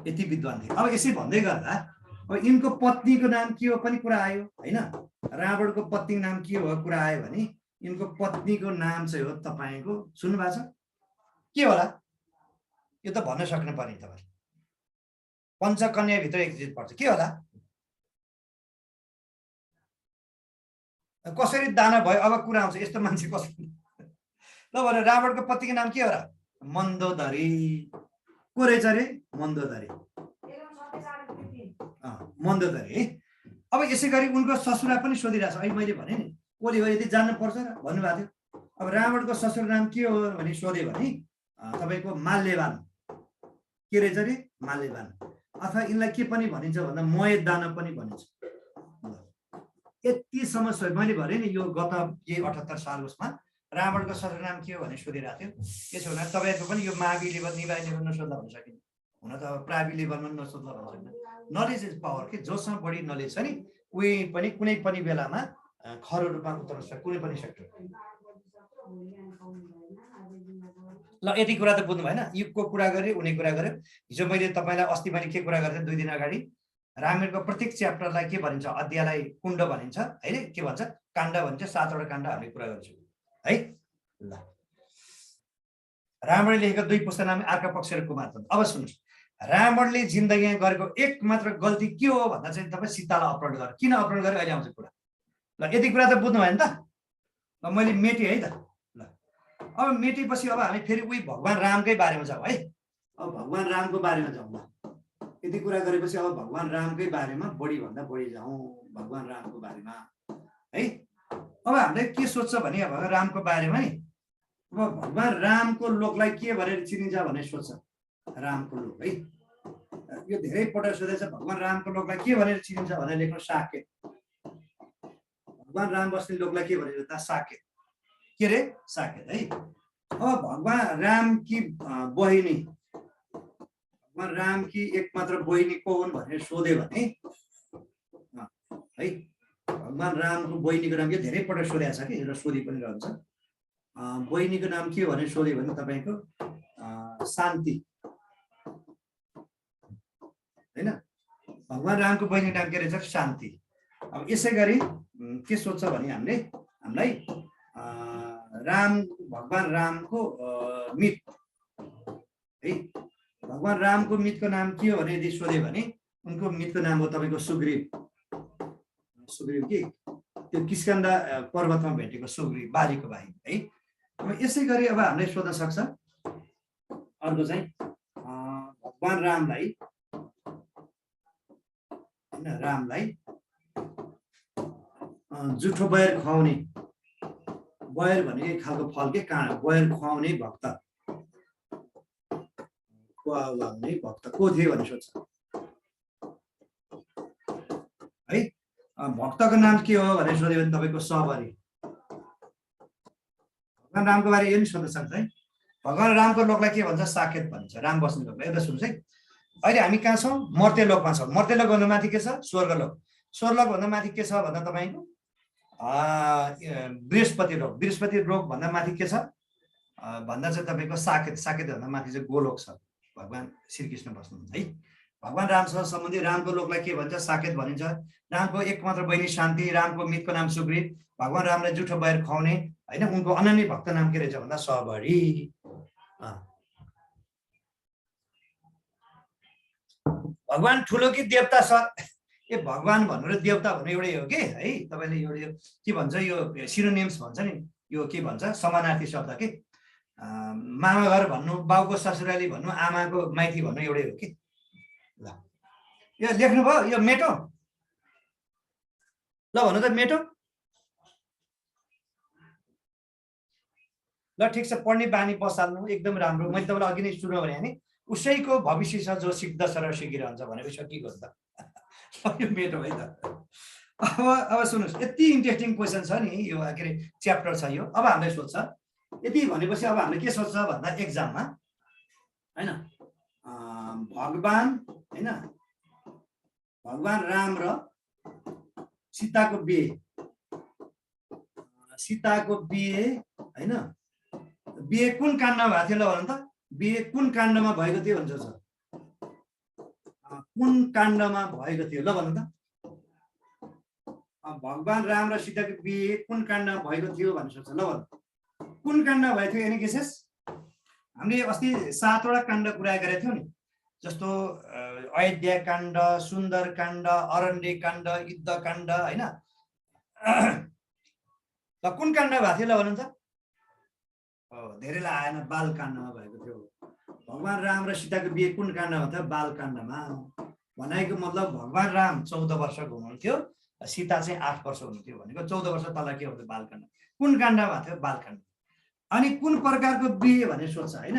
[SPEAKER 1] यति विद्वान थिए। अब यसै भन्दै गर्दा अब यिनको पत्नीको नाम के हो पनि कुरा आयो हैन। रावणको पत्नीको नाम के हो कुरा आयो भने यिनको पत्नीको नाम चाहिँ हो तपाईको, सुन्नु भएको छ के होला? यो त भन्न सक्नु पर्ने तपाईँ। पञ्चकन्या भित्र एक चिज पर्छ, के होला? कसरी दाना भयो अब कुरा आउँछ, यस्तो मान्छे कसरी ल भने रावणको पत्नीको नाम के हो र? मन्दोदरी। को रहेछ अरे? मन्दोदरी। मन्दोदरी है। अब यसै गरी उनको ससुरा पनि सोधिरहेको छ। अहिले मैले भने नि कोले हो यदि जान्नुपर्छ र भन्नुभएको थियो। अब रावणको ससुर नाम के हो भने सोध्यो भने तपाईँको माल्यवान, के रहेछ अरे माल्यवान, अथवा यिनलाई के पनि भनिन्छ भन्दा मयदानव पनि भनिन्छ। यति समस्या मैले भने नि यो गत 78 साल उसमा रावणको ससुर नाम के हो भने सोधिरहेको थियो। त्यसो भने तपाईँहरूको पनि यो मावि लेभल निभाइ लेभल नसोध्दा भन्न सकिन्छ। हुन त प्रावि लेभलमा नसोध्दा भन्न सकिन्छ। नलेज इज पावर के, जोसँग बढी नलेज छ नि उही पनि कुनै पनि बेलामा खरो रूपमा उत्रन सक्छ कुनै पनि सेक्टर। ल यति कुरा त बुझ्नु भएन। युगको कुरा गरेँ, उनी कुरा गर्यो। हिजो मैले तपाईँलाई अस्ति मैले के कुरा गरेँ 2 दिन अगाडि, रामायणको प्रत्येक च्याप्टरलाई के भनिन्छ, अध्यायलाई कुण्ड भनिन्छ हैन, के भन्छ काण्ड भन्छ, 7 वटा काण्ड हामीले कुरा गर्छौँ है। ल रावणले लेखेको 2 पुस्तक नाम अर्का पक्ष र कुमारपन्थ। अब सुन्नुहोस्, रावणले जिन्दगीमा गरेको एक मात्र गल्ती के हो भन्दा चाहिँ तपाईँ सीतालाई अपहरण गरेर, किन अपहरण गरेर अहिले आउँछ कुरा। ल यति कुरा त बुझ्नु भएन त। ल मैले मेटेँ है त। ल अब मेटेपछि अब हामी फेरि उही भगवान रामकै बारेमा जाउँ है। अब भगवान रामको बारेमा जाउँ। ल यति कुरा गरेपछि अब भगवान रामकै बारेमा बढी भन्दा बढी जाउँ भगवान रामको बारेमा है। अब हामीले के सोध्छ भने भगवान रामको बारेमा नि, अब भगवान रामको लोकलाई के भनेर चिनिन्छ भने सोध्छ रामको लोक है। यो धेरै पटक सोधेछ भगवान रामको लोकलाई के भनेर चिनिन्छ भनेर लेख्नु साकेत। भगवान राम बस्ने लोकलाई के भनेर त साकेत, के रे साकेत है। अब भगवान राम की बहिनी, भगवान राम की एकमात्र बहिनी को हुन् भनेर सोध्यो भने है, भगवान रामको बहिनीको नाम के धेरै पटक सोधेको छ कि र सोधि पनि रहन्छ। बहिनीको नाम के भनेर सोध्यो भने तपाईँको शान्ति हैन। भगवान रामको बहिनीको नाम के रहेछ शान्ति। अब यसै गरी के सोध्छ भने हामीलाई राम भगवान रामको मित है, भगवान रामको मितको नाम के हो भने यदि सोध्यो भने उनको मितको नाम हो तपाईँको सुग्रीव। सुग्रीव कि त्यो किस्कन्दा पर्वतमा भेटेको सुग्रीव, बारीको भाइ है। अब यसै गरी अब हामीले सोध्न सक्छ अर्को चाहिँ भगवान रामलाई हैन, रामलाई जुठो बयर खुवाउने, बयर भनेको एक खालको फल के काँडा, बयर खुवाउने भक्त, खुवाउने भक्त को थियो भने सोध्छ है। भक्तको नाम के हो भनेर सोध्यो भने तपाईँको सबरी। भगवान रामको बारे यो नि सोध्न सक्छ है। भगवान रामको लोकलाई के भन्छ साकेत भन्छ, राम बस्ने लोकलाई। एउटा सुन्नुहोस् है, अहिले हामी कहाँ छौँ, मर्त्यलोकमा छौँ। मर्त्यलोक भन्दा माथि के छ, स्वर्गलोक। स्वर्गलोक भन्दा माथि के छ भन्दा तपाईँको बृहस्पति लोक। बृहस्पति लोक भन्दा माथि के छ भन्दा चाहिँ तपाईँको साकेत। साकेत भन्दा माथि चाहिँ गोलोक छ, भगवान श्रीकृष्ण बस्नुहुन्छ है। भगवान रामसँग सम्बन्धी रामको लोकलाई के भन्छ साकेत भनिन्छ। रामको एकमात्र बहिनी शान्ति, रामको मितको नाम सुग्रीव, भगवान रामलाई जुठो बयर खुवाउने हैन, उनको अनन्य भक्त नाम के रहेछ भन्दा सबरी। भगवान ठुलो कि देवता छ, ए भगवान भन्नु र देवता भन्नु एउटै हो कि है। तपाईँले यो के भन्छ, यो सिनोनिम्स भन्छ नि, यो के भन्छ समानार्थी शब्द के। मामा घर भन्नु, बाउको ससुराली भन्नु, आमाको माइती भन्नु एउटै हो कि। ल यो लेख्नुभयो, यो मेटो ल भन्नु त मेटो। ल ठिक छ, पढ्ने बानी बसाल्नु एकदम राम्रो। मैले तपाईँलाई अघि नै सुरु भने नि उसैको भविष्य छ जो सिक्दछ र सिकिरहन्छ भनेपछि के गर्छ यो मेटो है त। अब सुन्नुहोस्, यति इन्ट्रेस्टिङ क्वेसन छ नि यो, के अरे च्याप्टर छ यो। अब हामीले सोध्छ यति भनेपछि अब हामीले के सोध्छ भन्दा एक्जाममा हैन, भगवान हैन, भगवान राम र सीताको बिहे, सीताको बिहे हैन, बिहे कुन काण्डमा भएको थियो ल भन्नु त। बिहे कुन काण्डमा भएको थियो भन्छ, कुन काण्डमा भएको थियो ल भन्नु त। भगवान राम र सीताको बिहे कुन काण्डमा भएको थियो भन्ने सोध्छ ल भन्नु। कुन काण्डमा भएको थियो एनी केसेस हामीले अस्ति 7 वटा काण्ड कुरा गरेका थियौँ नि, जस्तो अयोध्या काण्ड, सुन्दर काण्ड, अरण्य काण्ड, युद्ध काण्ड हैन। ल कुन काण्डमा भएको थियो ल भन्नु त। धेरैलाई आएन, बाल काण्डमा भएको थियो। भगवान राम र सीताको बिहे कुन काण्डमा थियो, बाल काण्डमा। भनेको मतलब भगवान राम 14 वर्षको हुनुहुन्थ्यो, सीता चाहिँ 8 वर्ष हुनुहुन्थ्यो भनेको 14 वर्ष तल के हुन्थ्यो बालकाण्ड। कुन काण्डमा थियो? बालकाण्ड। अनि कुन प्रकारको बिहे भने सोध्छ हैन।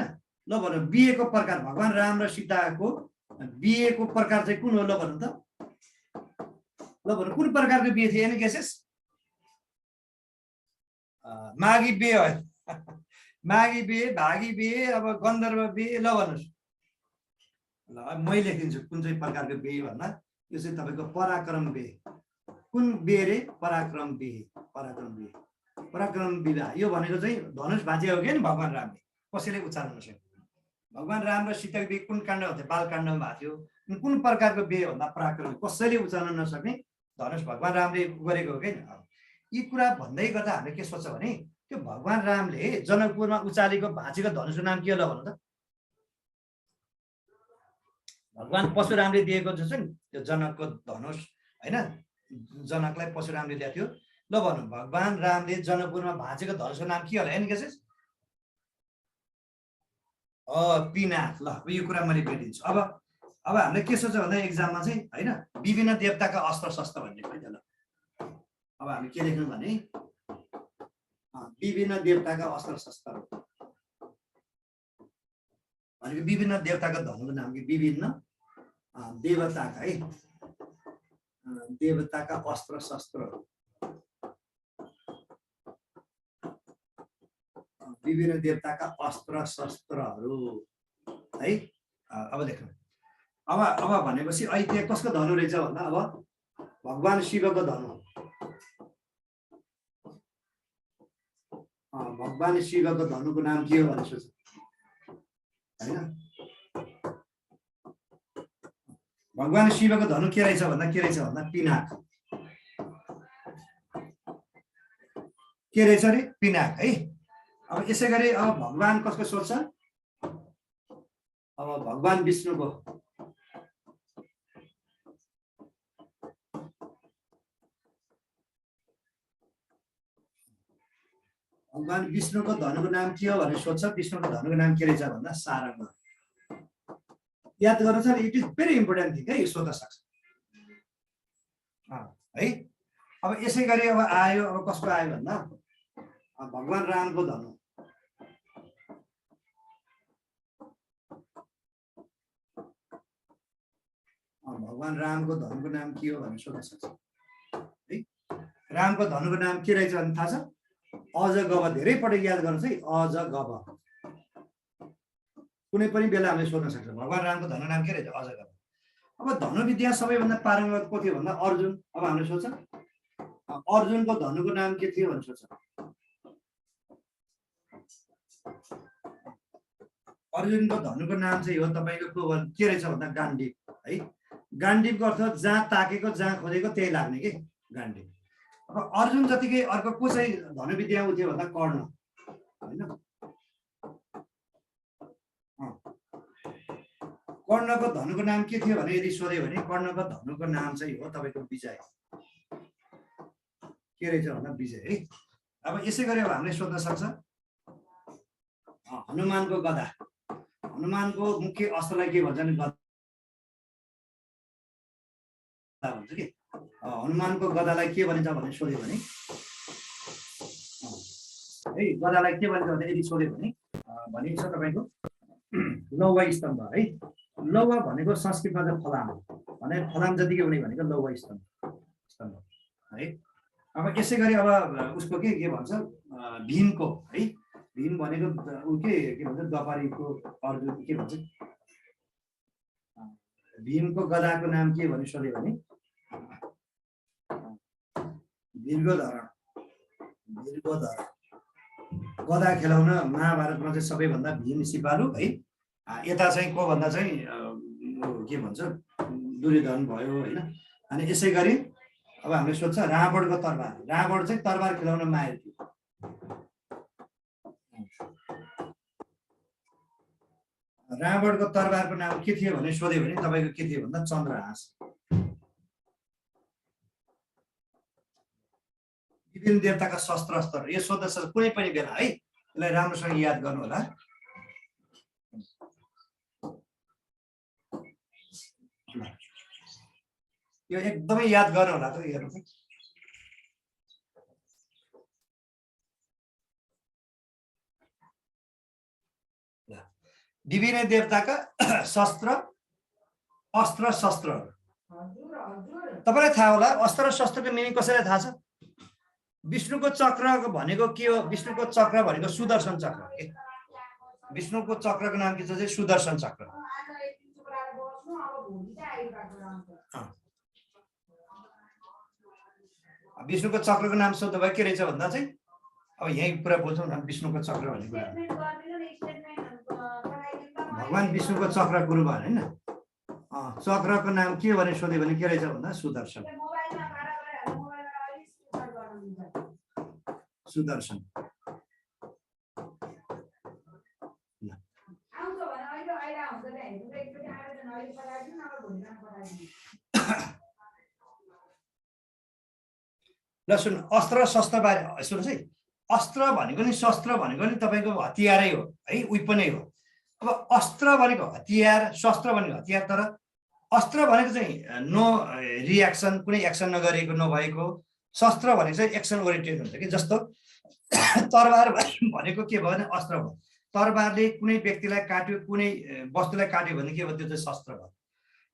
[SPEAKER 1] ल भन्नु बिहेको प्रकार भगवान राम र सीताको बिहेको प्रकार चाहिँ कुन हो? ल भन्नु त। ल भन्नु कुन प्रकारको बिहे थियो? Any guesses? मागी बिहे हो। मागी बिहे, भागी बिहे, अब गन्धर्व बिहे। ल भन्नुहोस्। ल मै लेखिदिन्छु कुन चाहिँ प्रकारको बिहे भन्दा यो चाहिँ तपाईँको पराक्रम बिहे। कुन बिहे रे? पराक्रम बिहे। पराक्रम बिहे, पराक्रम विवाह। यो भनेको चाहिँ धनुष भाँचे हो कि नि भगवान रामले, कसैले उच्चार्न नसक्यो। भगवान राम र सीताको बिहे कुन काण्ड हुन्थ्यो? बालकाण्डमा भएको थियो। कुन प्रकारको बिहे भन्दा पराक्रम, कसैले उच्चार्न नसक्ने धनुष भगवान रामले गरेको हो कि। यी कुरा भन्दै गर्दा हामीले के सोच्छ भने त्यो भगवान रामले जनकपुरमा उचालेको भाँचेको धनुषको नाम के होला भन्नु त? भगवान परशुरामले दिएको जो छ नि त्यो जनकको धनुष हैन, जनकलाई परशुरामले दिएको थियो। ल भन्नु भगवान रामले जनकपुरमा भाँचेको धनुषको नाम के होला? Any guesses? पिनाक। ल यो कुरा मैले भेटिदिन्छु। अब हामीले के सोच्छ भन्दा एक्जाममा चाहिँ हैन विभिन्न देवताका अस्त्र शस्त्र भन्ने है त। ल अब हामी के लेख्नु भने विभिन्न देवताका अस्त्र शस्त्र भनेको विभिन्न देवताका धनुको नाम के? विभिन्न देवताका है देवताका अस्त्र शस्त्रहरू, विभिन्न देवताका अस्त्र शस्त्रहरू है। अब लेख्नु। अब भनेपछि अहिले कसको धनु रहेछ भन्दा अब भगवान शिवको धनु। भगवान शिवको धनुको नाम के हो भने सोच हैन। भगवान शिवको धनु के रहेछ भन्दा पिनाक। के रहेछ अरे? पिनाक है। अब यसै गरी अब भगवान कसको सोध्छ? अब भगवान विष्णुको। भगवान विष्णुको धनुको नाम के हो भने सोध्छ। विष्णुको धनुको नाम के रहेछ भन्दा सारंग। याद गर्नुहोस् है, it is very important thing है, यो सोध्न सक्छ है। अब यसै गरी अब आयो, अब कसको आयो भन्दा भगवान रामको धनु। भगवान रामको धनुको नाम के हो भने सोध्न सक्छ है। रामको धनुको नाम के रहेछ भने थाहा छ? अजगव। धेरै पटक याद गर्नुहोस् है, अजगव। कुनै पनि बेला हामीले सोध्न सक्छ भगवान रामको धनु नाम के रहेछ? अजगव। अब धनु विद्या सबैभन्दा पारङ्गत को थियो भन्दा अर्जुन। अब हामीले सोध्छ अर्जुनको धनुको नाम के थियो भने सोध्छ। अर्जुनको धनुको नाम चाहिँ हो तपाईँको के रहेछ भन्दा गाण्डीव है। गाण्डीवको अर्थ जहाँ ताकेको, जहाँ खोजेको त्यही लाग्ने के गाण्डीव। अब अर्जुन जतिकै अर्को को चाहिँ धनुविद्यामा उठ्यो भन्दा कर्ण हैन। कर्णको धनुको नाम के थियो भने यदि सोध्यो भने कर्णको धनुको नाम चाहिँ हो तपाईँको विजय। के रहेछ भन्दा विजय है। अब यसै गरी अब हामीले सोध्न सक्छ हनुमानको गदा। हनुमानको मुख्य अस्त्रलाई के भन्छ नि? गदा भन्छ कि। हनुमानको गदालाई के भनिन्छ भने सोध्यो भने है, गदालाई के भनिन्छ भने यदि सोध्यो भने भनिन्छ तपाईँको लौह स्तम्भ है। लौह भनेको संस्कृतमा चाहिँ फलाम भने फलाम जतिकै हुने भनेको लौह स्तम्भ है। अब यसै गरी अब उसको के भन्छ भीमको है। भीम भनेको उ के भन्छ द्वापरीको अर्जुन के भन्छ। भीमको गदाको नाम के भने सोध्यो भने वीरगोधरण। गदा खेलाउन महाभारतमा चाहिँ सबैभन्दा भीम सिपालु है। यता चाहिँ को भन्दा चाहिँ के भन्छ दुर्योधन भयो हैन। अनि यसै गरी अब हामीले सोध्छ रावणको तरबार। रावण चाहिँ तरबार खेलाउन माहिर थियो। रावणको तरबारको नाम के थियो भने सोध्यो भने तपाईँको के थियो भन्दा चन्द्रहास। विभिन्न देवताका शस्त्र अस्त्र यो सोध्न सक्छ कुनै पनि बेला है। यसलाई राम्रोसँग याद गर्नु होला। यो एकदमै याद गर्नु होला त हेर्नु। विभिन्न देवताका शस्त्र अस्त्र शस्त्रहरू। तपाईलाई थाहा होला अस्त्र र शस्त्रको मिनिङ कसैलाई थाहा छ? विष्णुको चक्र भनेको के हो? विष्णुको चक्र भनेको सुदर्शन चक्र के। विष्णुको चक्रको नाम के छ चाहिँ सुदर्शन चक्र। विष्णुको चक्रको नाम सोध्नु भयो के रहेछ भन्दा चाहिँ अब यही कुरा बोल्छौँ न। विष्णुको चक्र भन्ने कुरा भगवान विष्णुको चक्र गुरु भयो हैन। चक्रको नाम के भने सोध्यो भने के रहेछ भन्दा सुदर्शन। सुदर्शन ल सुन अस्त्र शस्त्र बारे सुन्नुहोस् है। अस्त्र भनेको नि शस्त्र भनेको नि तपाईँको हतियारै हो है, वेपनै हो। अब अस्त्र भनेको हतियार, शस्त्र भनेको हतियार। तर अस्त्र भनेको चाहिँ नो रिएक्सन, कुनै एक्सन नगरेको नभएको। शस्त्र भनेको चाहिँ एक्सन ओरिएन्टेड हुन्छ कि। जस्तो तरबार भनेको के भयो भने अस्त्र भयो। तरबारले कुनै व्यक्तिलाई काट्यो, कुनै वस्तुलाई काट्यो भने के भयो त्यो चाहिँ शस्त्र भयो।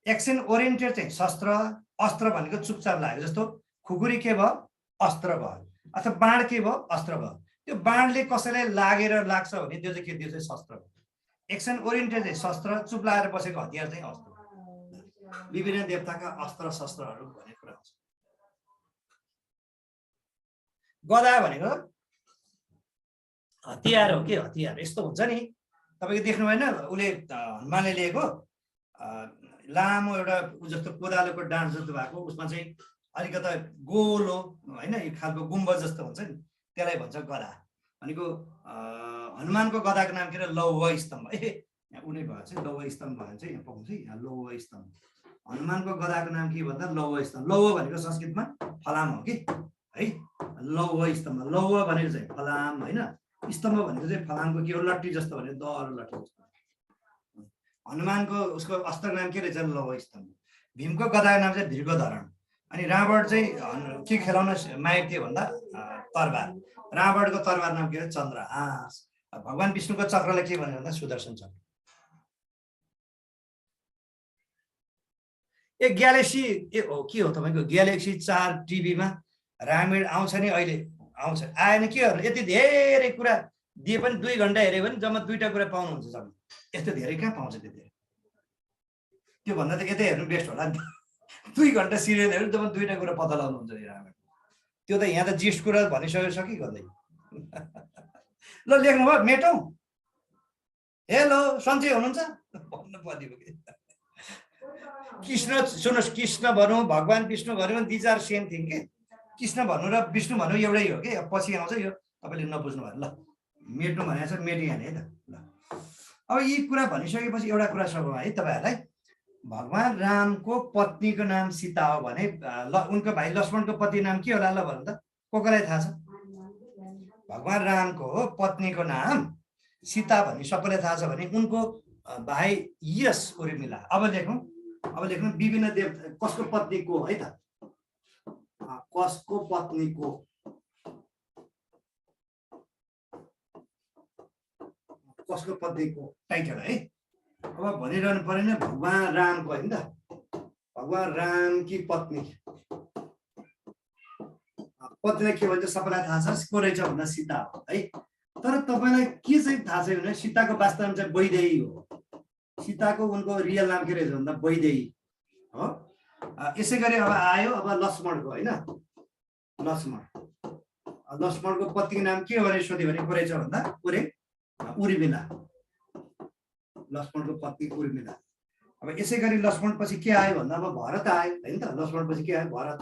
[SPEAKER 1] एक्सन ओरिएन्टेड चाहिँ शस्त्र। अस्त्र भनेको चुपचाप लाग्यो। जस्तो खुकुरी के भयो? अस्त्र भयो। अथवा बाण के भयो? अस्त्र भयो। त्यो बाणले कसैलाई लागेर लाग्छ भने त्यो चाहिँ के? त्यो चाहिँ शस्त्र भयो। एक्सन ओरिएन्टेड चाहिँ शस्त्र, चुप लागेर बसेको हतियार चाहिँ अस्त्र। विभिन्न देवताका अस्त्र शस्त्रहरू भन्ने कुरा हुन्छ। गदा भनेको हतियार हो के? हतियार यस्तो हुन्छ नि, तपाईँको देख्नु भएन उसले हनुमानले लिएको लामो एउटा जस्तो कोदालोको डाँड जस्तो भएको, उसमा चाहिँ अलिकता गोलो होइन यो खालको गुम्बज जस्तो हुन्छ नि, त्यसलाई भन्छ गदा। भनेको हनुमानको गदाको नाम के अरे? लौह स्तम्भ। यहाँ उनी भएको चाहिँ लौह स्तम्भ भन्छ। यहाँ पाउँछ यहाँ लौह स्तम्भ। हनुमानको गदाको नाम के भन्दा लौह स्तम्भ। लौह भनेको संस्कृतमा फलाम हो कि है। लौह स्तम्भ, लौह भनेको चाहिँ फलाम होइन। स्तम्भ भनेको चाहिँ फलामको के हो? लट्टी जस्तो भनेको दह्रो लट्टी जस्तो। हनुमानको उसको अस्त्रको नाम के रहेछ? लौह स्तम्भ। भीमको गदाको नाम चाहिँ दीर्घधरण। अनि रावण चाहिँ के खेलाउन माहिर थियो भन्दा तरबार। रावणको तरबार नाम के हो? चन्द्रहास। भगवान विष्णुको चक्रलाई के भन्यो भन्दा सुदर्शन चक्र। ए ग्यालेक्सी हो के हो तपाईँको? ग्यालेक्सी 4 टिभीमा रामायण आउँछ नि, अहिले आउँछ। आएन के गर्नु? यति धेरै कुरा दिए पनि 2 घन्टा हेऱ्यो भने जम्मा 2टा कुरा पाउनुहुन्छ जम्मा। यस्तो धेरै कहाँ पाउँछ त्यति? त्यो भन्दा त यतै हेर्नु बेस्ट होला नि। 2 घन्टा सिरियल हेर्नु जम्मा 2टा कुरा पत्ता लगाउनुहुन्छ रामायण। त्यो त यहाँ त जिस्ट कुरा भनिसक्यो कि गर्दै। ल लेख्नु भयो मेटौँ। हेलो सन्चै हुनुहुन्छ भन्नु पर्ने हो कि। कृष्ण सुन्नुहोस्, कृष्ण भनौँ भगवान विष्णु भनौँ दिज आर सेम थिङ के। कृष्ण भन्नु र विष्णु भन्नु एउटै हो कि। पछि आउँछ यो तपाईँले नबुझ्नु भयो। ल मेट्नु भनेको छ मेटिहाल्ने है त। ल अब यी कुरा भनिसकेपछि एउटा कुरा सोधौँ है तपाईँहरूलाई। भगवान रामको पत्नीको नाम सीता हो भने उनको भाइ लक्ष्मणको पत्नी नाम के होला? ल भन्नु त कसलाई थाहा छ? भगवान रामको पत्नीको नाम सीता भन्ने सबैलाई थाहा छ भने उनको भाइ यस उर्मिला। अब लेखौँ विभिन्न देवता कसको पत्नीको है त? कसको पत्नीको? कसको पत्नीको टाइटल है। अब भनिरहनु परेन भगवान रामको होइन त। भगवान राम की पत्नी। पत्नीलाई के भन्छ सबैलाई थाहा छ को रहेछ भन्दा सीता हो है। तर तपाईँलाई के चाहिँ थाहा छैन भने सीताको वास्तव नाम चाहिँ वैदेही हो। सीताको उनको रियल नाम के रहेछ भन्दा वैदेही हो। यसै गरी अब आयो अब लक्ष्मणको होइन। लक्ष्मणको पत्नीको नाम के भनेर सोध्यो भने को रहेछ भन्दा उर्मिला। लक्ष्मणको पत्नी उर्मिला। अब यसै गरी लक्ष्मण पछि के आयो भन्दा अब भरत आयो होइन त। लक्ष्मण पछि के आयो? भरत।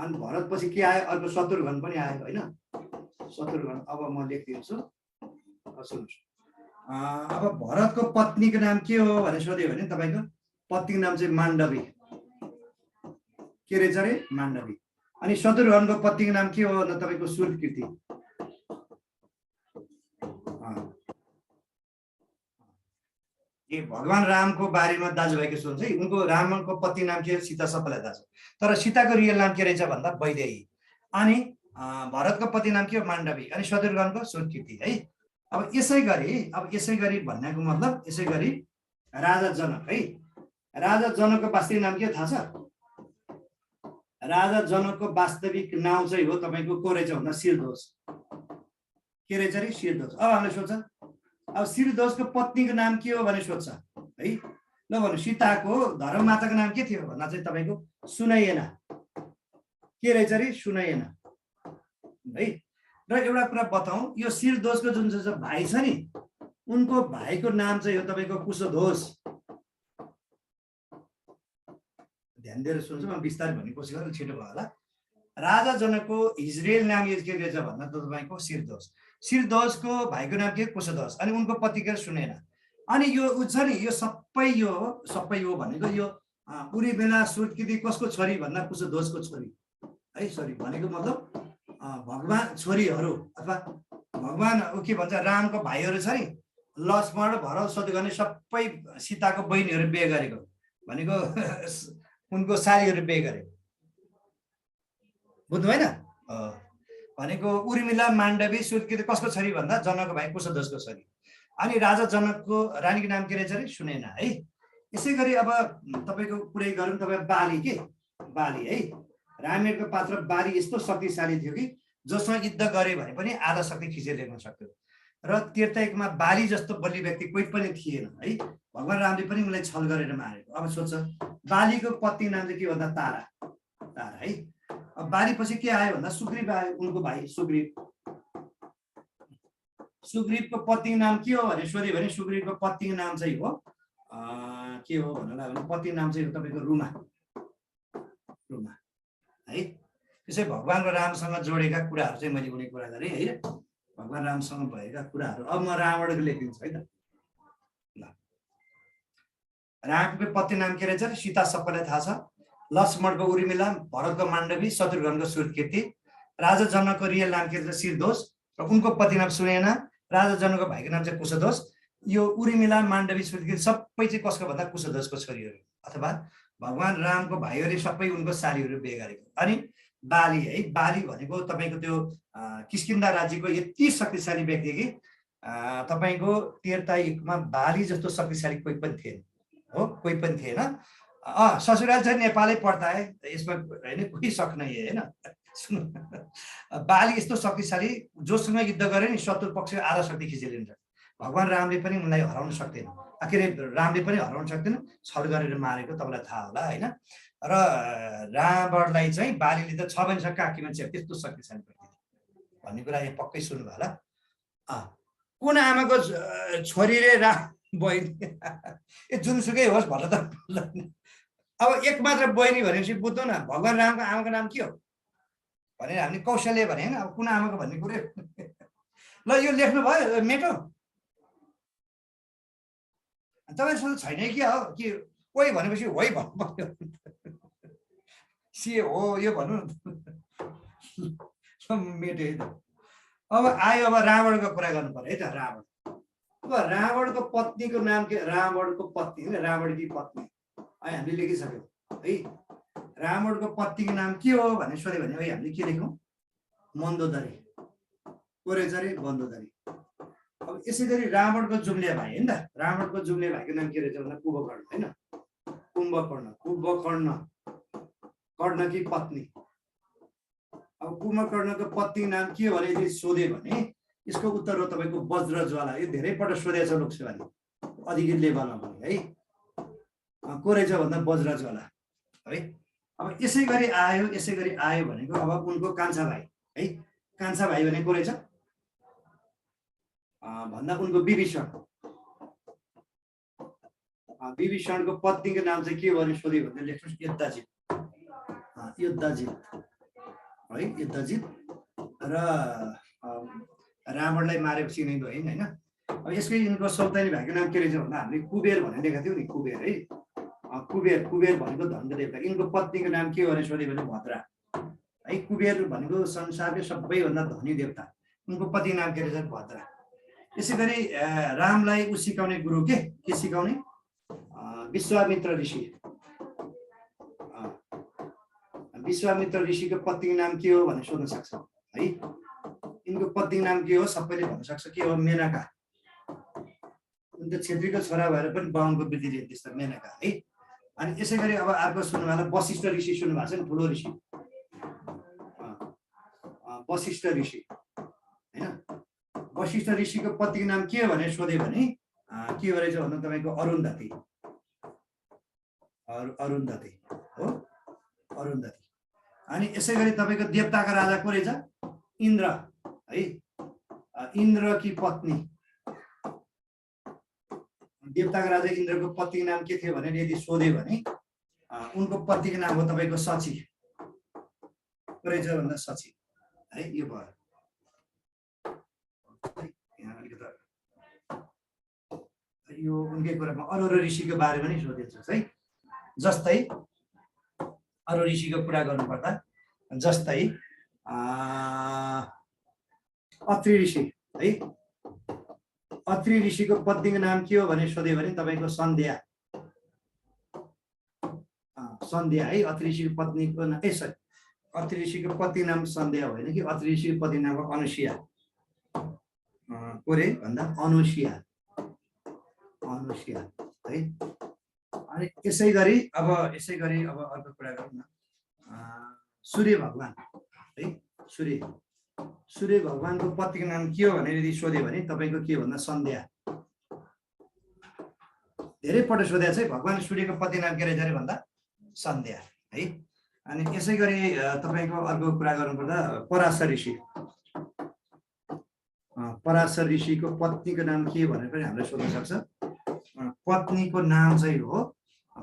[SPEAKER 1] अनि भरत पछि के आयो? अर्को शत्रुघ्न पनि आयो होइन। शत्रुघ्न अब म लेखिदिन्छु सुन्नुहोस्। अब भरतको पत्नीको नाम के हो भनेर सोध्यो भने तपाईँको पत्नीको नाम चाहिँ माण्डवी। के रहेछ अरे? माण्डवी। अनि शत्रुघ्नको पत्नीको नाम के हो भन्दा तपाईँको सुरकीर्ति। ए भगवान रामको बारेमा दाजुभाइको सोध्छ है। उनको रामको पत्नी नाम के सीता, सबैलाई थाहा छ। तर सीताको रियल नाम के रहेछ भन्दा वैदेही। अनि भरतको पत्नी नाम के हो? माण्डवी। अनि शत्रुघ्नको सुरकीर्ति है। अब यसै गरी भन्नेको मतलब यसै गरी राजा जनक है। राजा जनकको वास्तविक नाम के थाहा छ? राजा जनकको वास्तविक नाम चाहिँ हो तपाईको को रहेछ भन्दा शिरध्वज। के रहेछ रे? शिरध्वज। अब हामीले सोध्छ अब शिरध्वजको पत्नीको नाम के हो भने सोध्छ है। ल भन्नु सीताको धर्ममाताको नाम के थियो भन्दा चाहिँ तपाईको सुनयना। के रहेछ रे? सुनयना है। र एउटा कुरा बताउँ, यो शिरध्वजको जुन चाहिँ भाइ छ नि, उनको भाइको नाम चाहिँ हो तपाईको कुशध्वज। ध्यान दिएर सुन्छु, म बिस्तारै भन्ने कोसिस गरेँ, छिटो भयो होला। राजा जनकको इजरायल नाम के रहेछ भन्दा तपाईको शिरध्वज। शिरध्वजको भाइको नाम के? कुशध्वज। अनि उनको पति के? सुनयना। अनि यो छ नि, यो सबै हो भनेको यो उर्मिला सुरकीर्ति कसको छोरी भन्दा कुशध्वजको छोरी है। सरी भनेको मतलब भगवान छोरीहरू अथवा भगवान के भन्छ रामको भाइहरू छ नि, लक्ष्मण भरत शत्रुघ्न सबै सीताको बहिनीहरू बिहे गरेको भनेको उनको सालीहरू बिहे गरेको। बुझ्नु भएन? भनेको उर्मिला माण्डवी सुरकीर्ति कसको छोरी भन्दा जनकको भाइ कुशध्वजको छोरी। अनि राजा जनकको रानीको नाम के रहेछ रे? सुनयना है। यसै गरी अब तपाईको कुरै गरौँ, तपाईँ बाली के? बाली है। रामायणको पात्र बाली यस्तो शक्तिशाली थियो कि जोसँग युद्ध गरे भने पनि आधा शक्ति खिचेर ल्याउन सक्थ्यो। र तीर्थमा बाली जस्तो बलियो व्यक्ति कोही पनि थिएन है। भगवान रामले पनि उनलाई छल गरेर मारेको। अब सोध्छ बालीको पत्नी नाम चाहिँ के भन्दा तारा। तारा है। अब बाली पछि के आयो भन्दा सुग्रीव आयो, उनको भाइ सुग्रीव। सुग्रीवको पत्नीको नाम के हो भने सोध्यो भने सुग्रीवको पत्नीको नाम चाहिँ हो के हो भन्नुलाई भने पत्नीको नाम चाहिँ हो तपाईँको रुमा। रुमा है। त्यसै भगवानको रामसँग जोडेका कुराहरू चाहिँ मैले कुनै कुरा गरेँ है। भगवान रामसँग भएका कुराहरू अब म रावणको लेखिदिन्छु है त। ल रामको पत्नी नाम के रहेछ? सीता, सबैलाई थाहा छ। लक्ष्मणको उर्मिला, भरतको माण्डवी, शत्रुघ्नको सुरकीर्ति। राजा जनकको रियल नाम के रहेछ? शिरध्वज। र उनको पति नाम सुनयना। राजा जनकको भाइको नाम चाहिँ कुशध्वज। यो उर्मिला, माण्डवी, सुरकीर्ति सबै चाहिँ कसको भन्दा कुशध्वजको छोरीहरू अथवा भगवान रामको भाइहरूले सबै उनको सालीहरू बिहे गरेको। अनि बाली है। बाली भनेको तपाईँको त्यो किष्किन्धा राज्यको यति शक्तिशाली व्यक्ति कि तपाईँको तीर्थ युगमा बाली जस्तो शक्तिशाली कोही पनि थिएन हो, कोही पनि थिएन। ससुराल चाहिँ नेपालै पढ्दा है, यसमा होइन कोही सक नै होइन। बाली यस्तो शक्तिशाली जोसँग युद्ध गरे नि शत्रु पक्षको आधा शक्ति खिचेर लिन्छ। भगवान रामले पनि उनलाई हराउन सक्दैन। आखिर रामले पनि हराउन सक्दैन, छल गरेर मारेको तपाईँलाई थाहा होला होइन। र रावणलाई चाहिँ बालीले त 6 महिनासम्म काखीमा चाहिँ त्यस्तो शक्तिशाली भन्ने कुरा यहाँ पक्कै सुन्नुभयो होला। कुन आमाको छोरीले राम बहिनी जुनसुकै होस् भन्न त अब एक मात्र बहिनी भनेपछि बुझ्नु न, भगवान रामको आमाको नाम के हो भने हामीले कौशल्य भने होइन। अब कुन आमाको भन्ने कुरो ल यो लेख्नु भयो मेटो तपाईँसँग छैन कि हो कि ओइ भनेपछि होइ भन्नु पर्यो। सिए हो यो भन्नु मेटो है त। अब आयो अब रावणको कुरा गर्नु पर्यो है त। रावण, अब रावणको पत्नीको नाम के? रावणको पत्नी होइन, रावणकी पत्नी है हामीले लेखिसक्यौँ है। रावणको पत्नीको नाम के हो भने सोध्यो भने है हामीले के लेख्यौँ? मन्दोदरी। को रहेछ अरे? मन्दोदरी। अब यसै गरी रावणको जुम्ले भाइ होइन त, रावणको जुम्ले भाइको नाम के रहेछ भन्दा कुम्भकर्ण होइन। कुम्भकर्ण, कुम्भकर्ण कर्णकी पत्नी। अब कुम्भकर्णको पत्नी नाम के हो भने यदि सोध्यो भने यसको उत्तर हो तपाईँको वज्रज्वाला। यो धेरै पटक सोधेको छ लोकसेवाले अधिकृत लेभलमा पनि है। को रहेछ भन्दा वज्रज्वाला है। अब यसै गरी आयो भनेको अब उनको कान्छा भाइ है। कान्छा भाइ भने को रहेछ भन्दा उनको विभीषण। विभीषणको पत्नीको नाम चाहिँ के हो भने सोध्यो भने लेख्नुहोस् युद्धजित। युद्धजित है, युद्धजित। र रावणलाई मारेपछि नै भयो होइन। अब यसकै यिनको सौतेनी भाइको नाम के रहेछ भन्दा हामीले कुबेर भनेर लेखेको थियौँ नि, कुबेर है। कुबेर, कुबेर भनेको धनको देवता। यिनको पत्नीको नाम के हो भने सोध्यो भने भद्रा है। कुबेर भनेको संसारकै सबैभन्दा धनी देवता, उनको पतिको नाम के रहेछ? भद्रा। यसै गरी रामलाई उ सिकाउने गुरु के सिकाउने विश्वामित्र ऋषि। विश्वामित्र ऋषिको पत्नीको नाम के हो भनेर सोध्न सक्छ है। यिनको पत्नीको नाम के हो सबैले भन्न सक्छ के हो मेनका। उनी त छेत्रीको छोरा भएर पनि बाहुनको वृद्धि लिए त्यस्तो मेनका है। अनि यसै गरी अब अर्को सुन्नुभयो वशिष्ठ ऋषि सुन्नुभएको छ नि ठुलो ऋषि वशिष्ठ ऋषि हैन। वशिष्ठ ऋषिको पत्नीको नाम के हो भनेर सोधे भने के गरेछ भन्दा तपाईँको अरुन्धती अरुन्धती हो अरुन्धती। अनि यसै गरी तपाईँको देवताका राजा को रहेछ इन्द्र है। इन्द्रकी पत्नी देवताका राजा इन्द्रको पत्नीको नाम के थियो भनेर यदि सोधे भने उनको पत्नीको नाम हो तपाईँको शची रहेछ भन्दा शची है। यो भयो यो उनकै कुरामा अरू ऋषिको बारेमा नि सोधेछ है। जस्तै अरू ऋषिको कुरा गर्नुपर्दा जस्तै अत्रि ऋषि है। अत्रि ऋषिको पत्नीको नाम के हो भनेर सोध्यो भने तपाईँको सन्ध्या सन्ध्या है। अत्रि ऋषिको पत्नीको नाम सरी अत्रि ऋषिको पत्नी नाम सन्ध्या होइन कि अत्रि ऋषिको पत्नी नाम अनुसुया कोरे भन्दा अनुसुया अनुसुया है। अनि यसै गरी अब अर्को कुरा गरौँ न सूर्य भगवान है। सूर्य भगवानको पत्नीको नाम के हो भनेर यदि सोध्यो भने तपाईँको के भन्दा सन्ध्या। धेरै पल्ट सोधेको छ भगवान सूर्यको पत्नी नाम के रहेछ अरे भन्दा सन्ध्या है। अनि यसै गरी तपाईँको अर्को कुरा गर्नुपर्दा पराशर ऋषि पराशर ऋषिको पत्नीको नाम के भनेर पनि हामीले सोध्न सक्छ। पत्नीको नाम चाहिँ हो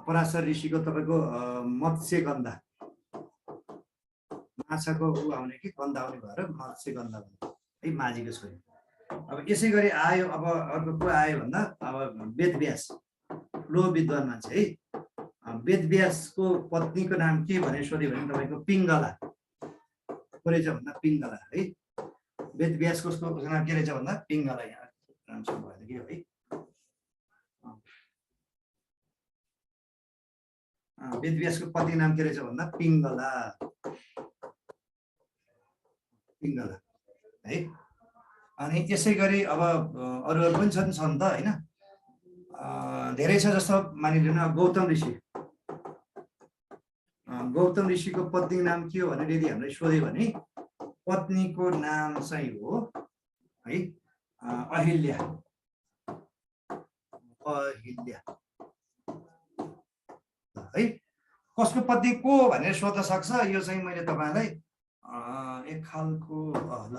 [SPEAKER 1] पराशर ऋषिको तपाईँको मत्स्यगन्धा माछाको ऊ आउने कि गन्धा आउने भएर मत्स्यगन्धा है माझीको छोरी। अब यसै गरी आयो अब अर्को को आयो भन्दा अब वेदव्यास ठुलो विद्वान मान्छे है। वेदव्यासको पत्नीको नाम के भनेर सोध्यो भने तपाईँको पिङ्गला को रहेछ भन्दा पिङ्गला है। वेदव्यासको नाम के रहेछ भन्दा पिङ्गला। यहाँ राम्रोसँग भएन कि है। वेदव्यासको पत्नी नाम के रहेछ भन्दा पिङ्गला है। अनि यसै गरी अब अरू पनि छन् त होइन धेरै छ। जस्तो मानिलिनु गौतम ऋषिको पत्नीको नाम के हो भनेर यदि हामीले सोध्यो भने पत्नीको नाम चाहिँ हो है अहिल्या है। कसको पत्नी को भनेर सोध्न सक्छ यो चाहिँ मैले तपाईँलाई एक खालको ल